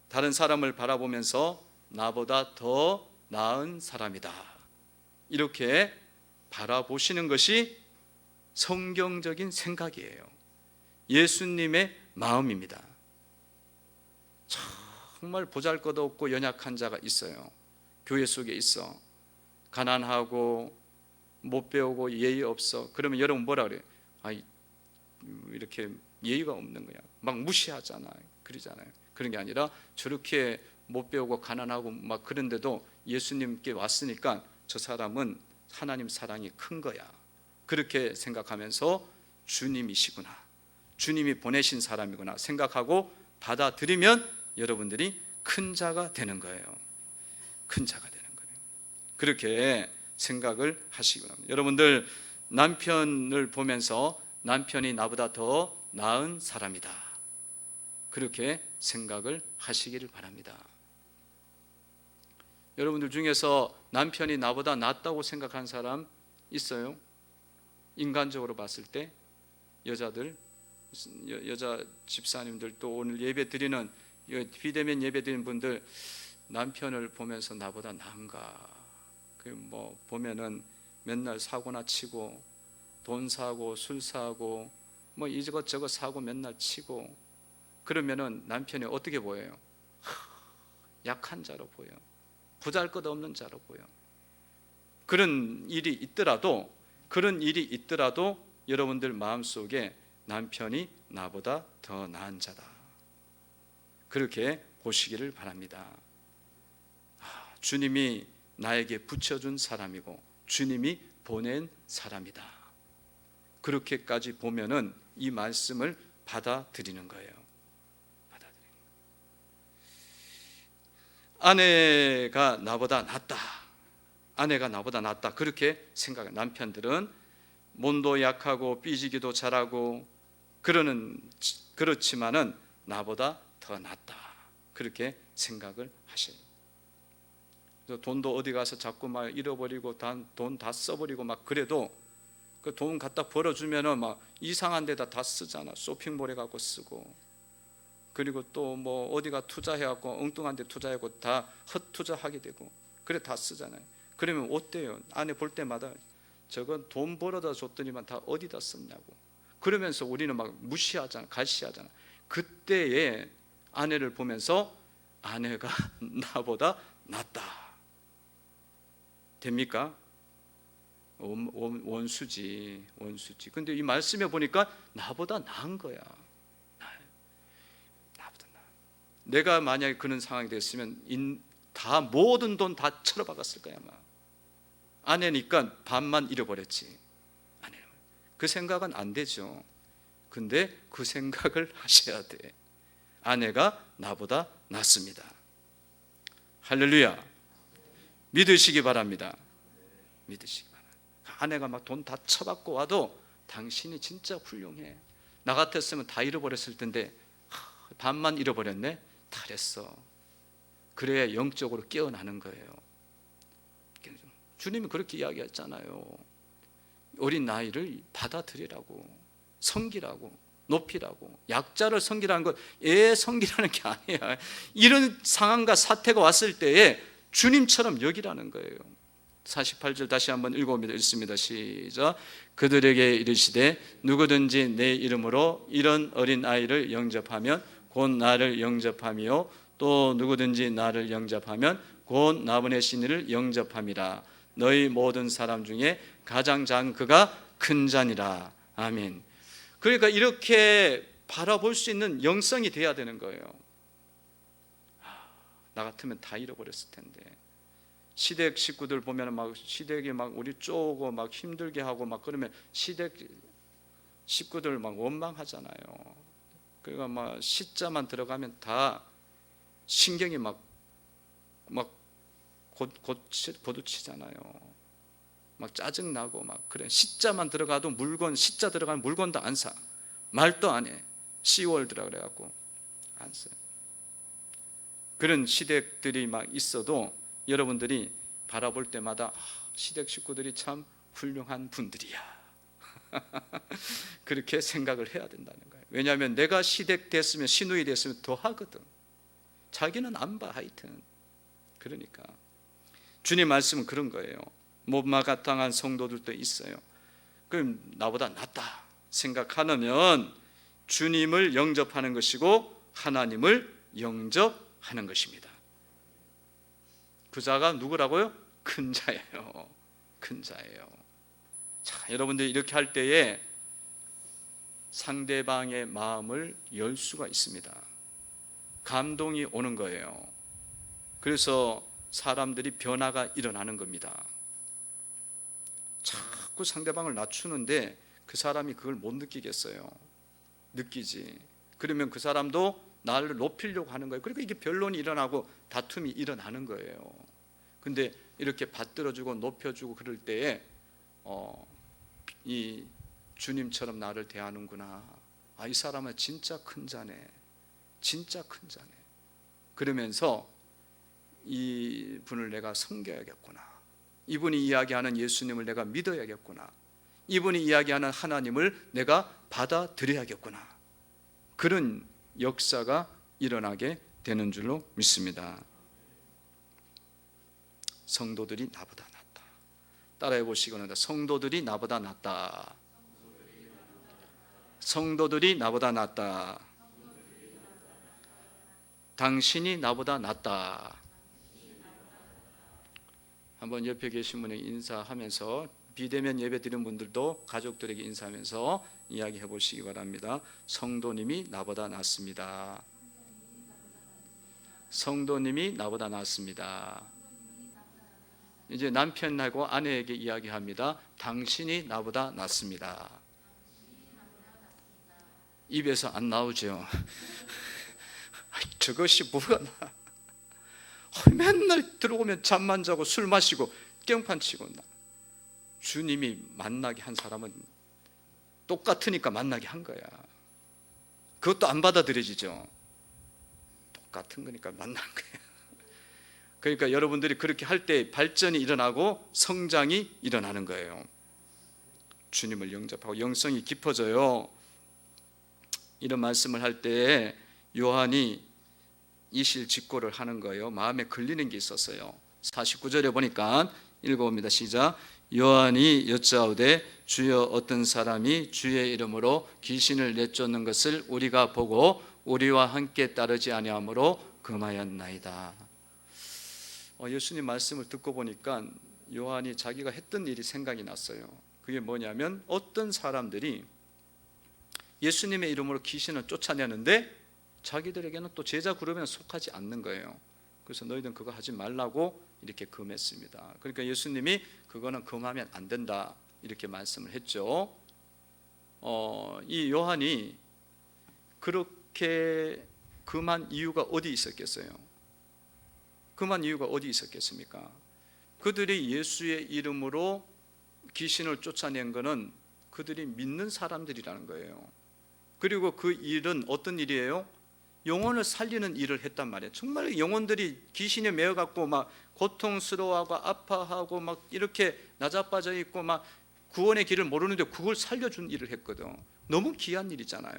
[SPEAKER 1] 다른 사람을 바라보면서 나보다 더 나은 사람이다. 이렇게 바라보시는 것이 성경적인 생각이에요. 예수님의 마음입니다. 정말 보잘것없고 연약한 자가 있어요. 교회 속에 있어. 가난하고 못 배우고 예의 없어. 그러면 여러분 뭐라 그래요? 이렇게 예의가 없는 거야. 막 무시하잖아요. 그러잖아요. 그런 게 아니라 저렇게 못 배우고 가난하고 막 그런데도 예수님께 왔으니까 저 사람은 하나님 사랑이 큰 거야. 그렇게 생각하면서 주님이시구나, 주님이 보내신 사람이구나 생각하고 받아들이면 여러분들이 큰 자가 되는 거예요. 큰 자가 되는 거예요. 그렇게 생각을 하시기 바랍니다. 여러분들 남편을 보면서 남편이 나보다 더 나은 사람이다. 그렇게 생각을 하시기를 바랍니다. 여러분들 중에서 남편이 나보다 낫다고 생각한 사람 있어요? 인간적으로 봤을 때 여자 집사님들 또 오늘 예배 드리는 비대면 예배 드리는 분들 남편을 보면서 나보다 나은가? 보면은 맨날 사고나 치고 돈 사고 술 사고 이것저것 사고 맨날 치고 그러면은 남편이 어떻게 보여요? 약한 자로 보여. 보잘것없는 자로 보여. 그런 일이 있더라도 여러분들 마음속에 남편이 나보다 더 나은 자다. 그렇게 보시기를 바랍니다. 주님이 나에게 붙여준 사람이고 주님이 보낸 사람이다. 그렇게까지 보면은 이 말씀을 받아들이는 거예요. 아내가 나보다 낫다. 그렇게 생각해요. 남편들은 몸도 약하고 삐지기도 잘하고 그렇지만은 나보다 더 낫다. 그렇게 생각을 하셔요. 돈도 어디 가서 자꾸 막 잃어버리고 돈 다 써버리고 막 그래도 그 돈 갖다 벌어주면은 막 이상한 데다 다 쓰잖아. 쇼핑몰에 가고 쓰고, 그리고 또 어디가 투자해갖고 엉뚱한 데 투자하고 다 헛투자하게 되고 그래 다 쓰잖아요. 그러면 어때요? 아내 볼 때마다 저건 돈 벌어다 줬더니만 다 어디다 썼냐고. 그러면서 우리는 막 무시하잖아, 갈시하잖아. 그때의 아내를 보면서 아내가 나보다 낫다. 됩니까? 원수지. 근데 이 말씀에 보니까 나보다 나은 거야. 나보다 나. 내가 만약에 그런 상황이 됐으면 다 모든 돈 다 쳐박았을 거야 아마. 아내니까 반만 잃어버렸지. 아내는 그 생각은 안 되죠. 근데 그 생각을 하셔야 돼. 아내가 나보다 낫습니다. 할렐루야. 믿으시기 바랍니다. 믿으시기 바랍니다. 아내가 막 돈 다 쳐받고 와도 당신이 진짜 훌륭해. 나 같았으면 다 잃어버렸을 텐데 반만 잃어버렸네. 잘했어. 그래야 영적으로 깨어나는 거예요. 주님이 그렇게 이야기했잖아요. 어린 나이를 받아들이라고, 섬기라고, 높이라고. 약자를 섬기라는 건 애 섬기라는 게 아니야. 이런 상황과 사태가 왔을 때에 주님처럼 여기라는 거예요. 48절 다시 한번 읽습니다. 시작. 그들에게 이르시되 누구든지 내 이름으로 이런 어린 아이를 영접하면 곧 나를 영접하며 또 누구든지 나를 영접하면 곧 나 보내신 이를 영접함이라. 너희 모든 사람 중에 가장 작은 그가 큰 자니라. 아멘. 그러니까 이렇게 바라볼 수 있는 영성이 돼야 되는 거예요. 나 같으면 다 잃어버렸을 텐데. 시댁 식구들 보면 막 시댁이 막 우리 쪼고 막 힘들게 하고 막 그러면 시댁 식구들 막 원망하잖아요. 그러니까 막 시자만 들어가면 다 신경이 막 고두치잖아요. 막 짜증 나고 막 그래. 시자만 들어가도 시자 들어가면 물건도 안 사. 말도 안 해. 시월드라 그래갖고 안 써. 그런 시댁들이 막 있어도 여러분들이 바라볼 때마다 시댁 식구들이 참 훌륭한 분들이야. 그렇게 생각을 해야 된다는 거예요. 왜냐하면 내가 시댁 됐으면 시누이 됐으면 더 하거든. 자기는 안 봐 하여튼. 그러니까 주님 말씀은 그런 거예요. 못마땅한 성도들도 있어요. 그럼 나보다 낫다 생각하면 주님을 영접하는 것이고 하나님을 영접하는 것입니다. 그 자가 누구라고요? 큰 자예요. 큰 자예요. 자, 여러분들이 이렇게 할 때에 상대방의 마음을 열 수가 있습니다. 감동이 오는 거예요. 그래서 사람들이 변화가 일어나는 겁니다. 자꾸 상대방을 낮추는데 그 사람이 그걸 못 느끼겠어요. 느끼지. 그러면 그 사람도 나를 높이려고 하는 거예요. 그러니까 이게 변론이 일어나고 다툼이 일어나는 거예요. 근데 이렇게 받들어주고 높여주고 그럴 때에 이 주님처럼 나를 대하는구나. 이 사람은 진짜 큰 자네. 진짜 큰 자네. 그러면서 이 분을 내가 섬겨야겠구나. 이분이 이야기하는 예수님을 내가 믿어야겠구나. 이분이 이야기하는 하나님을 내가 받아들여야겠구나. 그런 역사가 일어나게 되는 줄로 믿습니다. 성도들이 나보다 낫다. 따라해 보시거나 성도들이 나보다 낫다. 성도들이 나보다 낫다. 당신이 나보다 낫다. 한번 옆에 계신 분에게 인사하면서 비대면 예배 드린 분들도 가족들에게 인사하면서 이야기해 보시기 바랍니다. 성도님이 나보다 낫습니다. 성도님이 나보다 낫습니다. 이제 남편하고 아내에게 이야기합니다. 당신이 나보다 낫습니다. 입에서 안 나오죠. 저것이 뭐가 나? 맨날 들어오면 잠만 자고 술 마시고 깽판 치고. 주님이 만나게 한 사람은 똑같으니까 만나게 한 거야. 그것도 안 받아들여지죠. 똑같은 거니까 만난 거야. 그러니까 여러분들이 그렇게 할 때 발전이 일어나고 성장이 일어나는 거예요. 주님을 영접하고 영성이 깊어져요. 이런 말씀을 할 때 요한이 이실직고를 하는 거예요. 마음에 걸리는 게 있었어요. 49절에 보니까 읽어봅니다. 시작. 요한이 여짜오되 주여 어떤 사람이 주의 이름으로 귀신을 내쫓는 것을 우리가 보고 우리와 함께 따르지 아니하므로 금하였나이다. 예수님 말씀을 듣고 보니까 요한이 자기가 했던 일이 생각이 났어요. 그게 뭐냐면 어떤 사람들이 예수님의 이름으로 귀신을 쫓아내는데 자기들에게는 또 제자 그룹에는 속하지 않는 거예요. 그래서 너희들은 그거 하지 말라고 이렇게 금했습니다. 그러니까 예수님이 그거는 금하면 안 된다 이렇게 말씀을 했죠. 이 요한이 그렇게 금한 이유가 어디 있었겠어요? 금한 이유가 어디 있었겠습니까? 그들이 예수의 이름으로 귀신을 쫓아낸 것은 그들이 믿는 사람들이라는 거예요. 그리고 그 일은 어떤 일이에요? 영혼을 살리는 일을 했단 말이에요. 정말 영혼들이 귀신에 매여갖고 막 고통스러워하고 아파하고 막 이렇게 나자빠져 있고 막 구원의 길을 모르는데 그걸 살려준 일을 했거든. 너무 귀한 일이잖아요.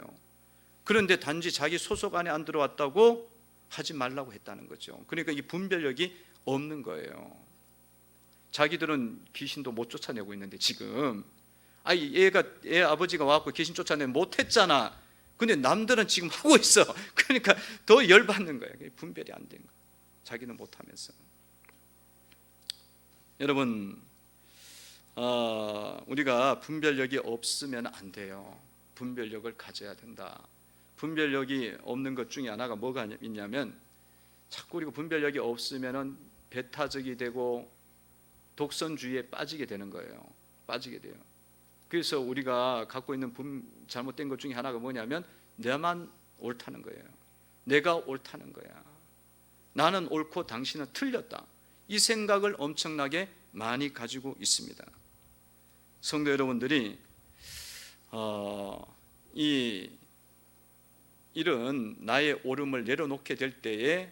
[SPEAKER 1] 그런데 단지 자기 소속 안에 안 들어왔다고 하지 말라고 했다는 거죠. 그러니까 이 분별력이 없는 거예요. 자기들은 귀신도 못 쫓아내고 있는데 지금 얘 아버지가 와갖고 귀신 쫓아내면 못했잖아. 근데 남들은 지금 하고 있어. 그러니까 더 열받는 거예요. 분별이 안 된 거예요. 자기는 못하면서. 여러분, 우리가 분별력이 없으면 안 돼요. 분별력을 가져야 된다. 분별력이 없는 것 중에 하나가 뭐가 있냐면 자꾸 우리가 분별력이 없으면 배타적이 되고 독선주의에 빠지게 되는 거예요. 빠지게 돼요. 그래서 우리가 갖고 있는 잘못된 것 중에 하나가 뭐냐면 내만 옳다는 거예요. 내가 옳다는 거야. 나는 옳고 당신은 틀렸다. 이 생각을 엄청나게 많이 가지고 있습니다. 성도 여러분들이 이런 나의 옳음을 내려놓게 될 때에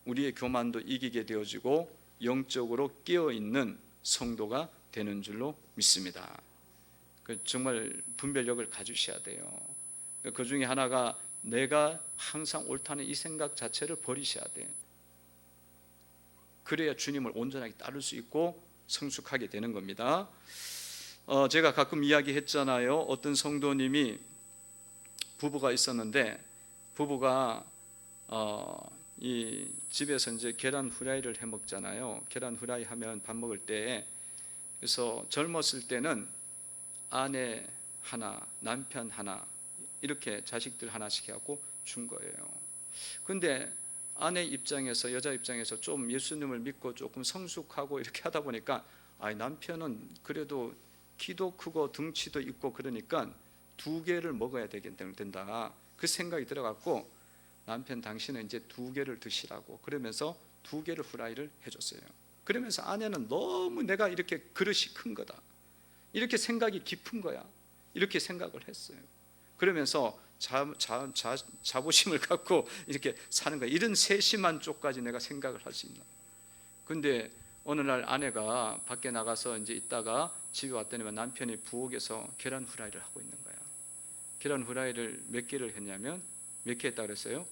[SPEAKER 1] 우리의 교만도 이기게 되어지고 영적으로 깨어있는 성도가 되는 줄로 믿습니다. 정말 분별력을 가지셔야 돼요. 그 중에 하나가 내가 항상 옳다는 이 생각 자체를 버리셔야 돼요. 그래야 주님을 온전하게 따를 수 있고 성숙하게 되는 겁니다. 제가 가끔 이야기했잖아요. 어떤 성도님이 부부가 있었는데 부부가 이 집에서 이제 계란 후라이를 해 먹잖아요. 계란 후라이 하면 밥 먹을 때 그래서 젊었을 때는 아내 하나, 남편 하나 이렇게 자식들 하나씩 해갖고 준 거예요. 근데 아내 입장에서 여자 입장에서 좀 예수님을 믿고 조금 성숙하고 이렇게 하다 보니까 남편은 그래도 키도 크고 덩치도 있고 그러니까 2개를 먹어야 된다. 그 생각이 들어갖고 남편 당신은 이제 2개를 드시라고 그러면서 2개를 후라이를 해줬어요. 그러면서 아내는 너무 내가 이렇게 그릇이 큰 거다. 이렇게 생각이 깊은 거야. 이렇게 생각을 했어요. 그러면서 자부심을 갖고 이렇게 사는 거야. 이런 세심한 쪽까지 내가 생각을 할 수 있나. 근데 어느 날 아내가 밖에 나가서 이제 있다가 집에 왔더니 남편이 부엌에서 계란 후라이를 하고 있는 거야. 계란 후라이를 몇 개를 했냐면 몇 개 했다 그랬어요?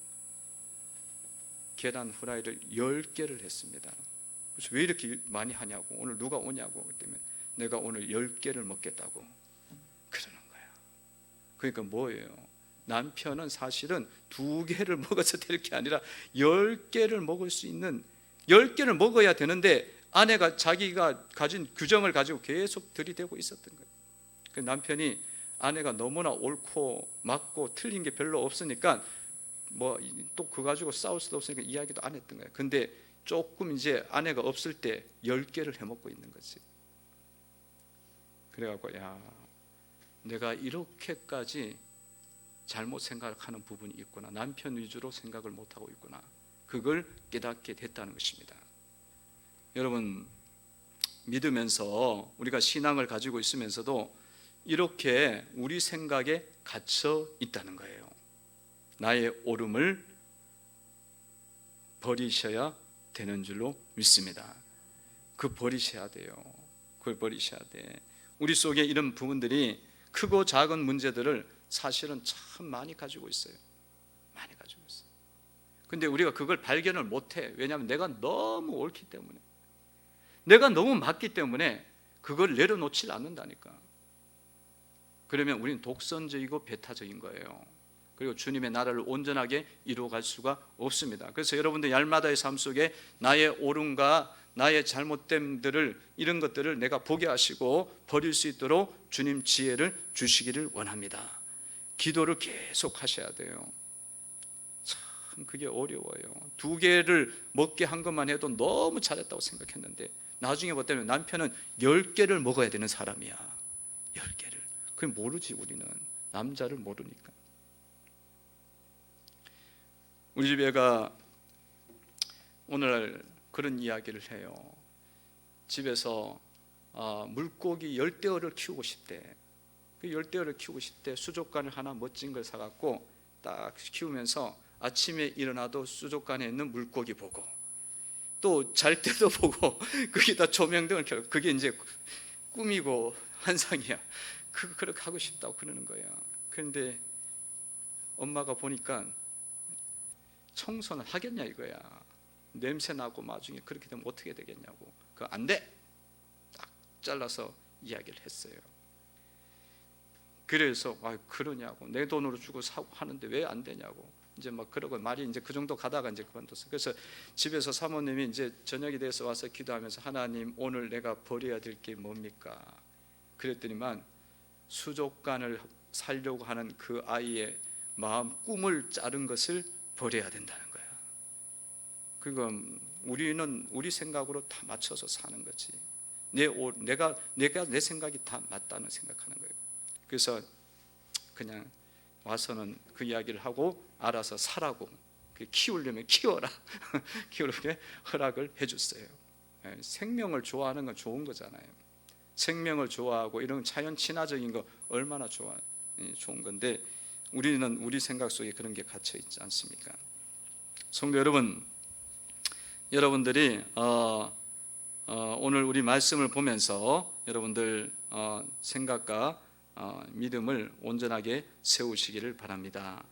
[SPEAKER 1] 계란 후라이를 10개를 했습니다. 그래서 왜 이렇게 많이 하냐고, 오늘 누가 오냐고 그랬더니 내가 오늘 10개를 먹겠다고 그러는 거야. 그러니까 뭐예요? 남편은 사실은 2개를 먹어서 될 게 아니라 10개를 먹을 수 있는 10개를 먹어야 되는데 아내가 자기가 가진 규정을 가지고 계속 들이대고 있었던 거예요. 그 남편이 아내가 너무나 옳고 맞고 틀린 게 별로 없으니까 뭐 또 그거 가지고 싸울 수도 없으니까 이야기도 안 했던 거예요. 근데 조금 이제 아내가 없을 때 10개를 해먹고 있는 거지. 그래갖고 내가 이렇게까지 잘못 생각하는 부분이 있구나. 남편 위주로 생각을 못하고 있구나. 그걸 깨닫게 됐다는 것입니다. 여러분, 믿으면서 우리가 신앙을 가지고 있으면서도 이렇게 우리 생각에 갇혀 있다는 거예요. 나의 옳음을 버리셔야 되는 줄로 믿습니다. 그 버리셔야 돼요. 그걸 버리셔야 돼. 우리 속에 이런 부분들이 크고 작은 문제들을 사실은 참 많이 가지고 있어요. 많이 가지고 있어요. 근데 우리가 그걸 발견을 못해. 왜냐하면 내가 너무 옳기 때문에, 내가 너무 맞기 때문에 그걸 내려놓질 않는다니까. 그러면 우리는 독선적이고 배타적인 거예요. 그리고 주님의 나라를 온전하게 이루어갈 수가 없습니다. 그래서 여러분들 날마다의 삶 속에 나의 옳음과 나의 잘못됨들을 이런 것들을 내가 보게 하시고 버릴 수 있도록 주님 지혜를 주시기를 원합니다. 기도를 계속 하셔야 돼요. 참 그게 어려워요. 2개를 먹게 한 것만 해도 너무 잘했다고 생각했는데 나중에 봤더니 남편은 10개를 먹어야 되는 사람이야. 10개를. 그게 모르지. 우리는 남자를 모르니까. 우리 집 애가 오늘 그런 이야기를 해요. 집에서 물고기 열대어를 키우고 싶대. 그 열대어를 키우고 싶대. 수족관을 하나 멋진 걸 사갖고 딱 키우면서 아침에 일어나도 수족관에 있는 물고기 보고 또 잘 때도 보고 거기다 조명등을 켜고 그게 이제 꿈이고 환상이야. 그렇게 하고 싶다고 그러는 거야. 그런데 엄마가 보니까 청소는 하겠냐 이거야. 냄새 나고 나중에 그렇게 되면 어떻게 되겠냐고. 그거 안 돼. 딱 잘라서 이야기를 했어요. 그래서 그러냐고. 내 돈으로 주고 사고 하는데 왜 안 되냐고. 이제 막 그러고 말이 이제 그 정도 가다가 이제 그만뒀어요. 그래서 집에서 사모님이 이제 저녁이 돼서 와서 기도하면서 하나님 오늘 내가 버려야 될 게 뭡니까? 그랬더니만 수족관을 살려고 하는 그 아이의 마음 꿈을 자른 것을 버려야 된다는 거야. 그건 우리는 우리 생각으로 다 맞춰서 사는 거지. 내가 내 생각이 다 맞다는 생각하는 거예요. 그래서 그냥 와서는 그 이야기를 하고 알아서 사라고, 키우려면 키워라 키우려면 허락을 해줬어요. 생명을 좋아하는 건 좋은 거잖아요. 생명을 좋아하고 이런 자연 친화적인 거 얼마나 좋은 건데 우리는 우리 생각 속에 그런 게 갇혀 있지 않습니까? 성도 여러분, 여러분들이 오늘 우리 말씀을 보면서 여러분들 생각과 믿음을 온전하게 세우시기를 바랍니다.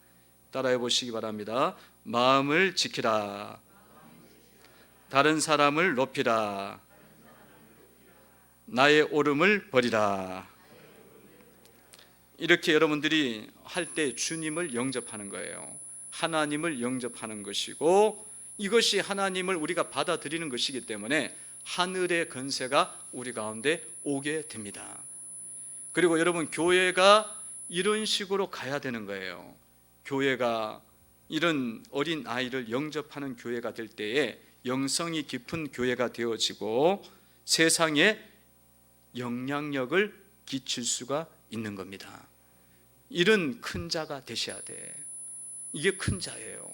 [SPEAKER 1] 따라해 보시기 바랍니다. 마음을 지키라. 다른 사람을 높이라. 나의 옳음을 버리라. 이렇게 여러분들이 할 때 주님을 영접하는 거예요. 하나님을 영접하는 것이고 이것이 하나님을 우리가 받아들이는 것이기 때문에 하늘의 권세가 우리 가운데 오게 됩니다. 그리고 여러분 교회가 이런 식으로 가야 되는 거예요. 교회가 이런 어린 아이를 영접하는 교회가 될 때에 영성이 깊은 교회가 되어지고 세상에 영향력을 끼칠 수가 있는 겁니다. 이런 큰 자가 되셔야 돼. 이게 큰 자예요.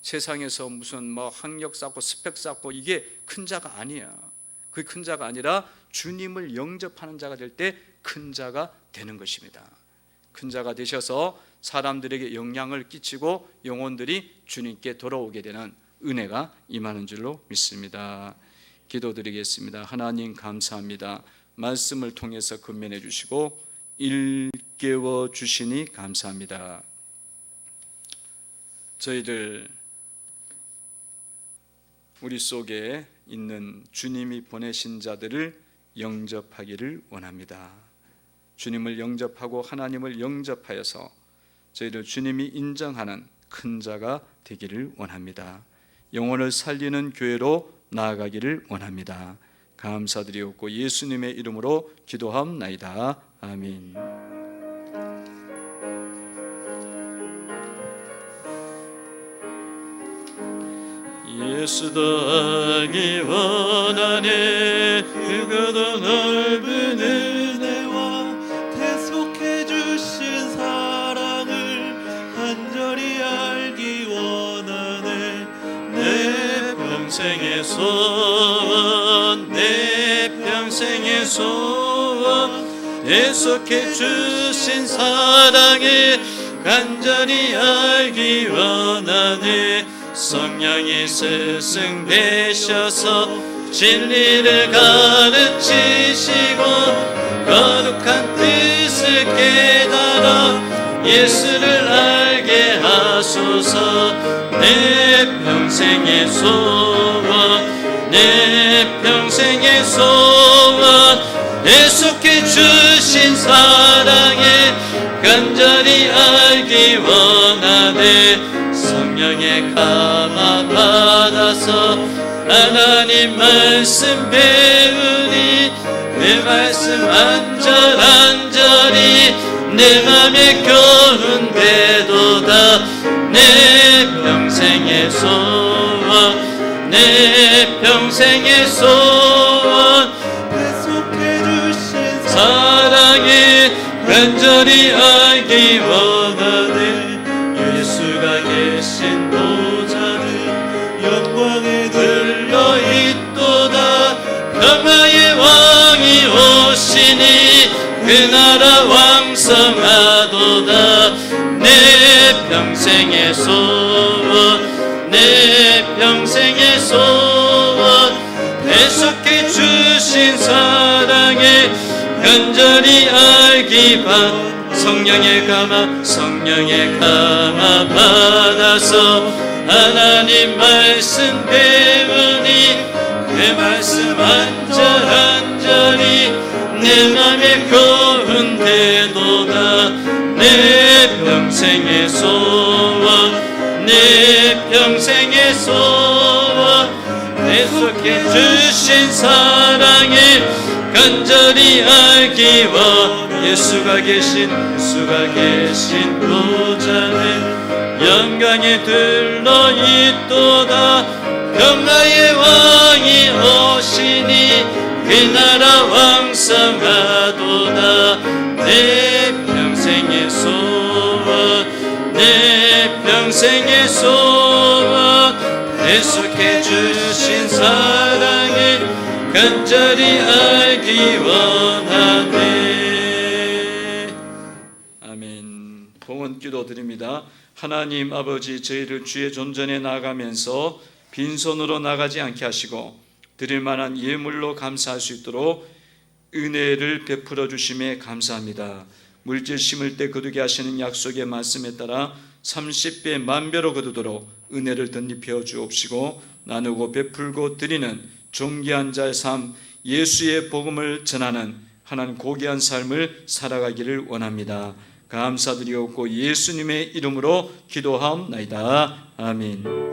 [SPEAKER 1] 세상에서 무슨 학력 쌓고 스펙 쌓고 이게 큰 자가 아니야. 그게 큰 자가 아니라 주님을 영접하는 자가 될 때 큰 자가 되는 것입니다. 큰 자가 되셔서 사람들에게 영향을 끼치고 영혼들이 주님께 돌아오게 되는 은혜가 임하는 줄로 믿습니다. 기도드리겠습니다. 하나님 감사합니다. 말씀을 통해서 권면해 주시고 일깨워 주시니 감사합니다. 저희들 우리 속에 있는 주님이 보내신 자들을 영접하기를 원합니다. 주님을 영접하고 하나님을 영접하여서 저희들 주님이 인정하는 큰 자가 되기를 원합니다. 영혼을 살리는 교회로 나아가기를 원합니다. 감사드리옵고 예수님의 이름으로 기도하옵나이다. 아멘. 예수도 알기 원하네. 그가 넓은 은혜와
[SPEAKER 2] 계속해 주신 사랑을 간절히 알기 원하네.
[SPEAKER 1] 내 평생의 소원, 내 평생의 소원, 계속해 주신 사랑을 간절히 알기 원하네. 성령이 스승되셔서 진리를 가르치시고 거룩한 뜻을 깨달아 예수를 알게 하소서. 내 평생의 소원, 내 평생의 소원, 계속해 주신 사랑에 간절히 알기 원하네. 성령의 감화 받아서 하나님 말씀 배우니 그 말씀 안절안절이 내 맘에 겨운대도다. 내 평생의 소원, 내 평생의 소원,
[SPEAKER 2] 계속해 주신
[SPEAKER 1] 사랑에 간절히 알기 원하네. 예수가 계신 보좌는
[SPEAKER 2] 영광에
[SPEAKER 1] 들러있도다. 평화의 왕이 오시니 그 나라 왕성하도다. 내 평생의 소원, 내 평생의 소원, 계속해 주신 사랑에 간절히 알기 반. 성령의 감화 받아서 하나님 말씀 배우니 그 말씀 안절안절이 내 맘에 고운대도다. 내 평생의 소원, 내 평생의 소원, 계속해 주신 사랑에 간절히 알기 원. 예수가 계신 보좌는 영광에 들러있도다. 평화의 왕이 오시니 그 나라 왕성하도다. 내 평생의 소원, 내 평생의 소원, 계속해 주신 사랑에 간절히 알기 원하네. 아멘. 봉헌 기도 드립니다. 하나님 아버지, 저희를 주의 존전에 나가면서 빈손으로 나가지 않게 하시고 드릴 만한 예물로 감사할 수 있도록 은혜를 베풀어 주심에 감사합니다. 물질 심을 때 거두게 하시는 약속의 말씀에 따라 30배 만배로 거두도록 은혜를 덧입혀 주옵시고 나누고 베풀고 드리는 존귀한 자의 삶, 예수의 복음을 전하는 하나님 고귀한 삶을 살아가기를 원합니다. 감사드리옵고 예수님의 이름으로 기도하옵나이다. 아멘.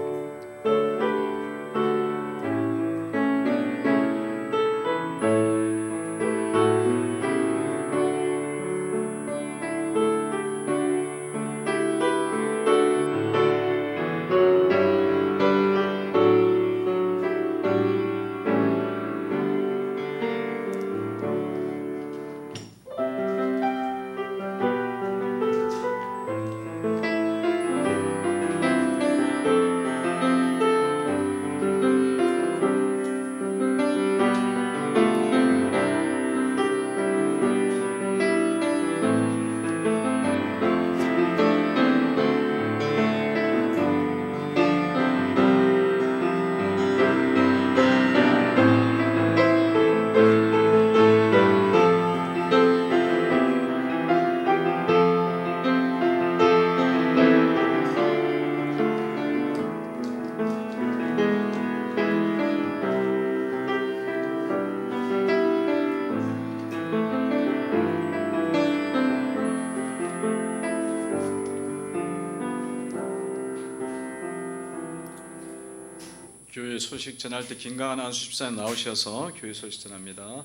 [SPEAKER 1] 교회 소식 전할 때 김강한 안수집사님 나오셔서 교회 소식 전합니다.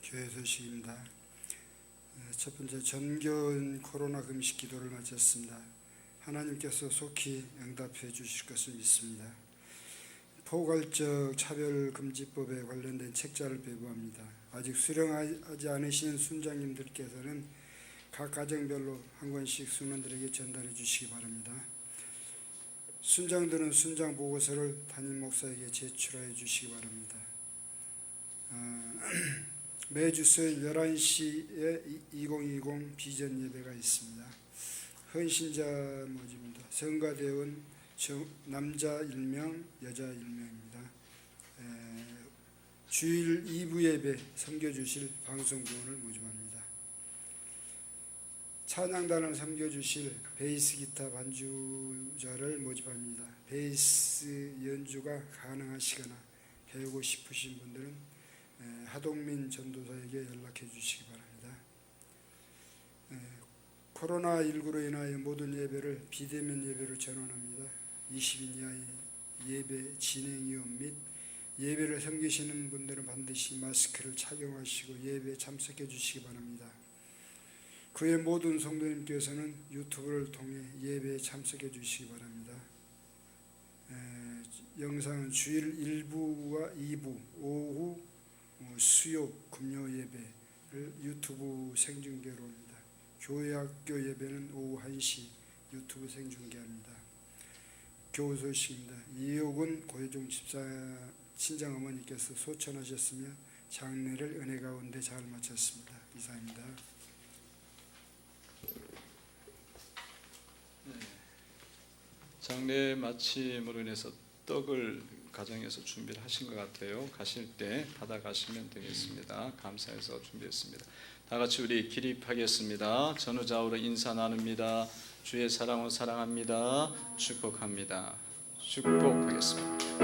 [SPEAKER 3] 교회 소식입니다. 첫 번째, 정겨운 코로나 금식 기도를 마쳤습니다. 하나님께서 속히 응답해 주실 것을 믿습니다. 포괄적 차별금지법에 관련된 책자를 배부합니다. 아직 수령하지 않으신 순장님들께서는 각 가정별로 한 권씩 순원들에게 전달해 주시기 바랍니다. 순장들은 순장 보고서를 담임 목사에게 제출해 주시기 바랍니다. 매주 수요일 11시에 2020 비전 예배가 있습니다. 헌신자 모집입니다. 성가대원 남자 1명, 여자 1명입니다. 주일 2부 예배 섬겨주실 방송부원을 모집합니다. 찬양단을 섬겨주실 베이스 기타 반주자를 모집합니다. 베이스 연주가 가능하시거나 배우고 싶으신 분들은 하동민 전도사에게 연락해 주시기 바랍니다. 코로나19로 인하여 모든 예배를 비대면 예배로 전환합니다. 20인 이하의 예배 진행위원 및 예배를 섬기시는 분들은 반드시 마스크를 착용하시고 예배에 참석해 주시기 바랍니다. 그 외 모든 성도님께서는 유튜브를 통해 예배에 참석해 주시기 바랍니다. 영상은 주일 1부와 2부 오후 수요 금요 예배를 유튜브 생중계로 합니다. 교회 학교 예배는 오후 1시 유튜브 생중계합니다. 교우 소식입니다. 이옥은 고혜종 집사 친정 어머니께서 소천하셨으며 장례를 은혜 가운데 잘 마쳤습니다. 이상입니다.
[SPEAKER 1] 장례 마침으로 인해서 떡을 가정에서 준비를 하신 것 같아요. 가실 때 받아가시면 되겠습니다. 감사해서 준비했습니다. 다 같이 우리 기립하겠습니다. 전후좌우로 인사 나눕니다. 주의 사랑을 사랑합니다. 축복합니다. 축복하겠습니다.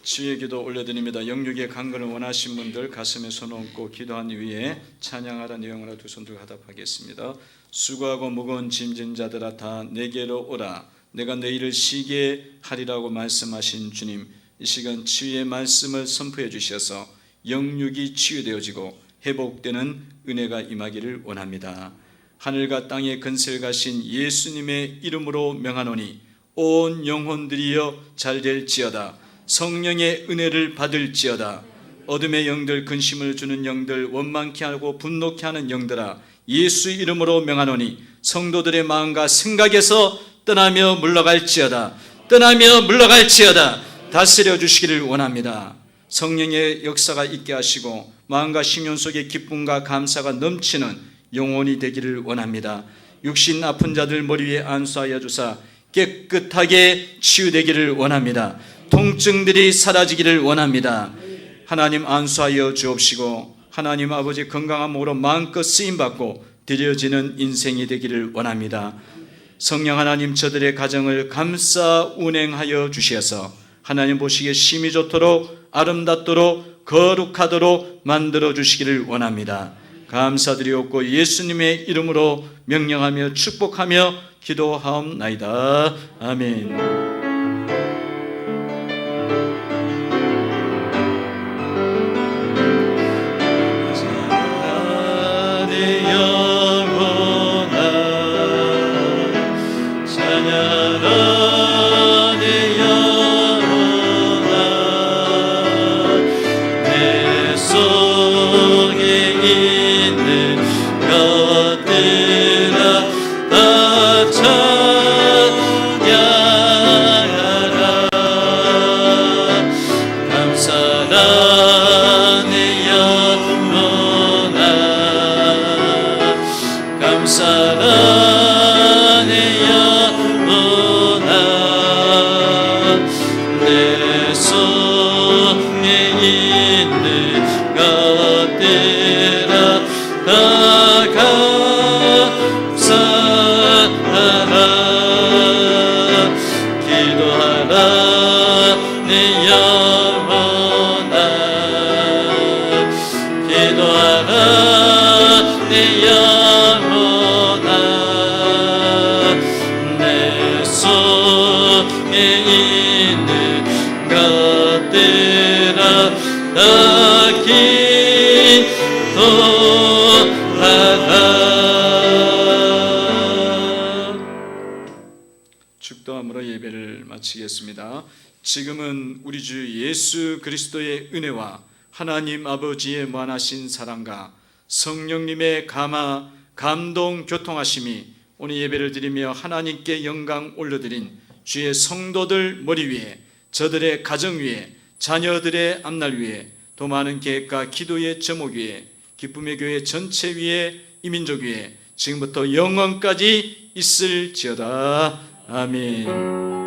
[SPEAKER 1] 주의 기도 올려드립니다. 영육의 강건을 원하신 분들 가슴에 손 얹고 기도한 위에 찬양하라 내용으로 두 손 들고 화답하겠습니다. 수고하고 무거운 짐진 자들아 다 내게로 오라. 내가 너희를 쉬게 하리라고 말씀하신 주님, 이 시간 치유의 말씀을 선포해 주셔서 영육이 치유되어지고 회복되는 은혜가 임하기를 원합니다. 하늘과 땅의 근세를 가신 예수님의 이름으로 명하노니 온 영혼들이여 잘될지어다. 성령의 은혜를 받을지어다. 어둠의 영들, 근심을 주는 영들, 원망케 하고 분노케 하는 영들아, 예수 이름으로 명하노니 성도들의 마음과 생각에서 떠나며 물러갈지어다. 떠나며 물러갈지어다. 다스려 주시기를 원합니다. 성령의 역사가 있게 하시고 마음과 심령 속에 기쁨과 감사가 넘치는 영혼이 되기를 원합니다. 육신 아픈 자들 머리 위에 안수하여 주사 깨끗하게 치유되기를 원합니다. 통증들이 사라지기를 원합니다. 하나님 안수하여 주옵시고 하나님 아버지 건강한 몸으로 마음껏 쓰임받고 드려지는 인생이 되기를 원합니다. 성령 하나님 저들의 가정을 감싸 운행하여 주시어서 하나님 보시기에 심히 좋도록 아름답도록 거룩하도록 만들어 주시기를 원합니다. 감사드리옵고 예수님의 이름으로 명령하며 축복하며 기도하옵나이다. 아멘. 기도하라 내 영혼아 축도함으로 예배를 마치겠습니다. 지금은 우리 주 예수 그리스도의 은혜와 하나님 아버지의 무한하신 사랑과 성령님의 감동 교통하심이 오늘 예배를 드리며 하나님께 영광 올려드린 주의 성도들 머리 위에, 저들의 가정 위에, 자녀들의 앞날 위에, 더 많은 계획과 기도의 제목 위에, 기쁨의 교회 전체 위에, 이민족 위에 지금부터 영원까지 있을지어다. 아멘.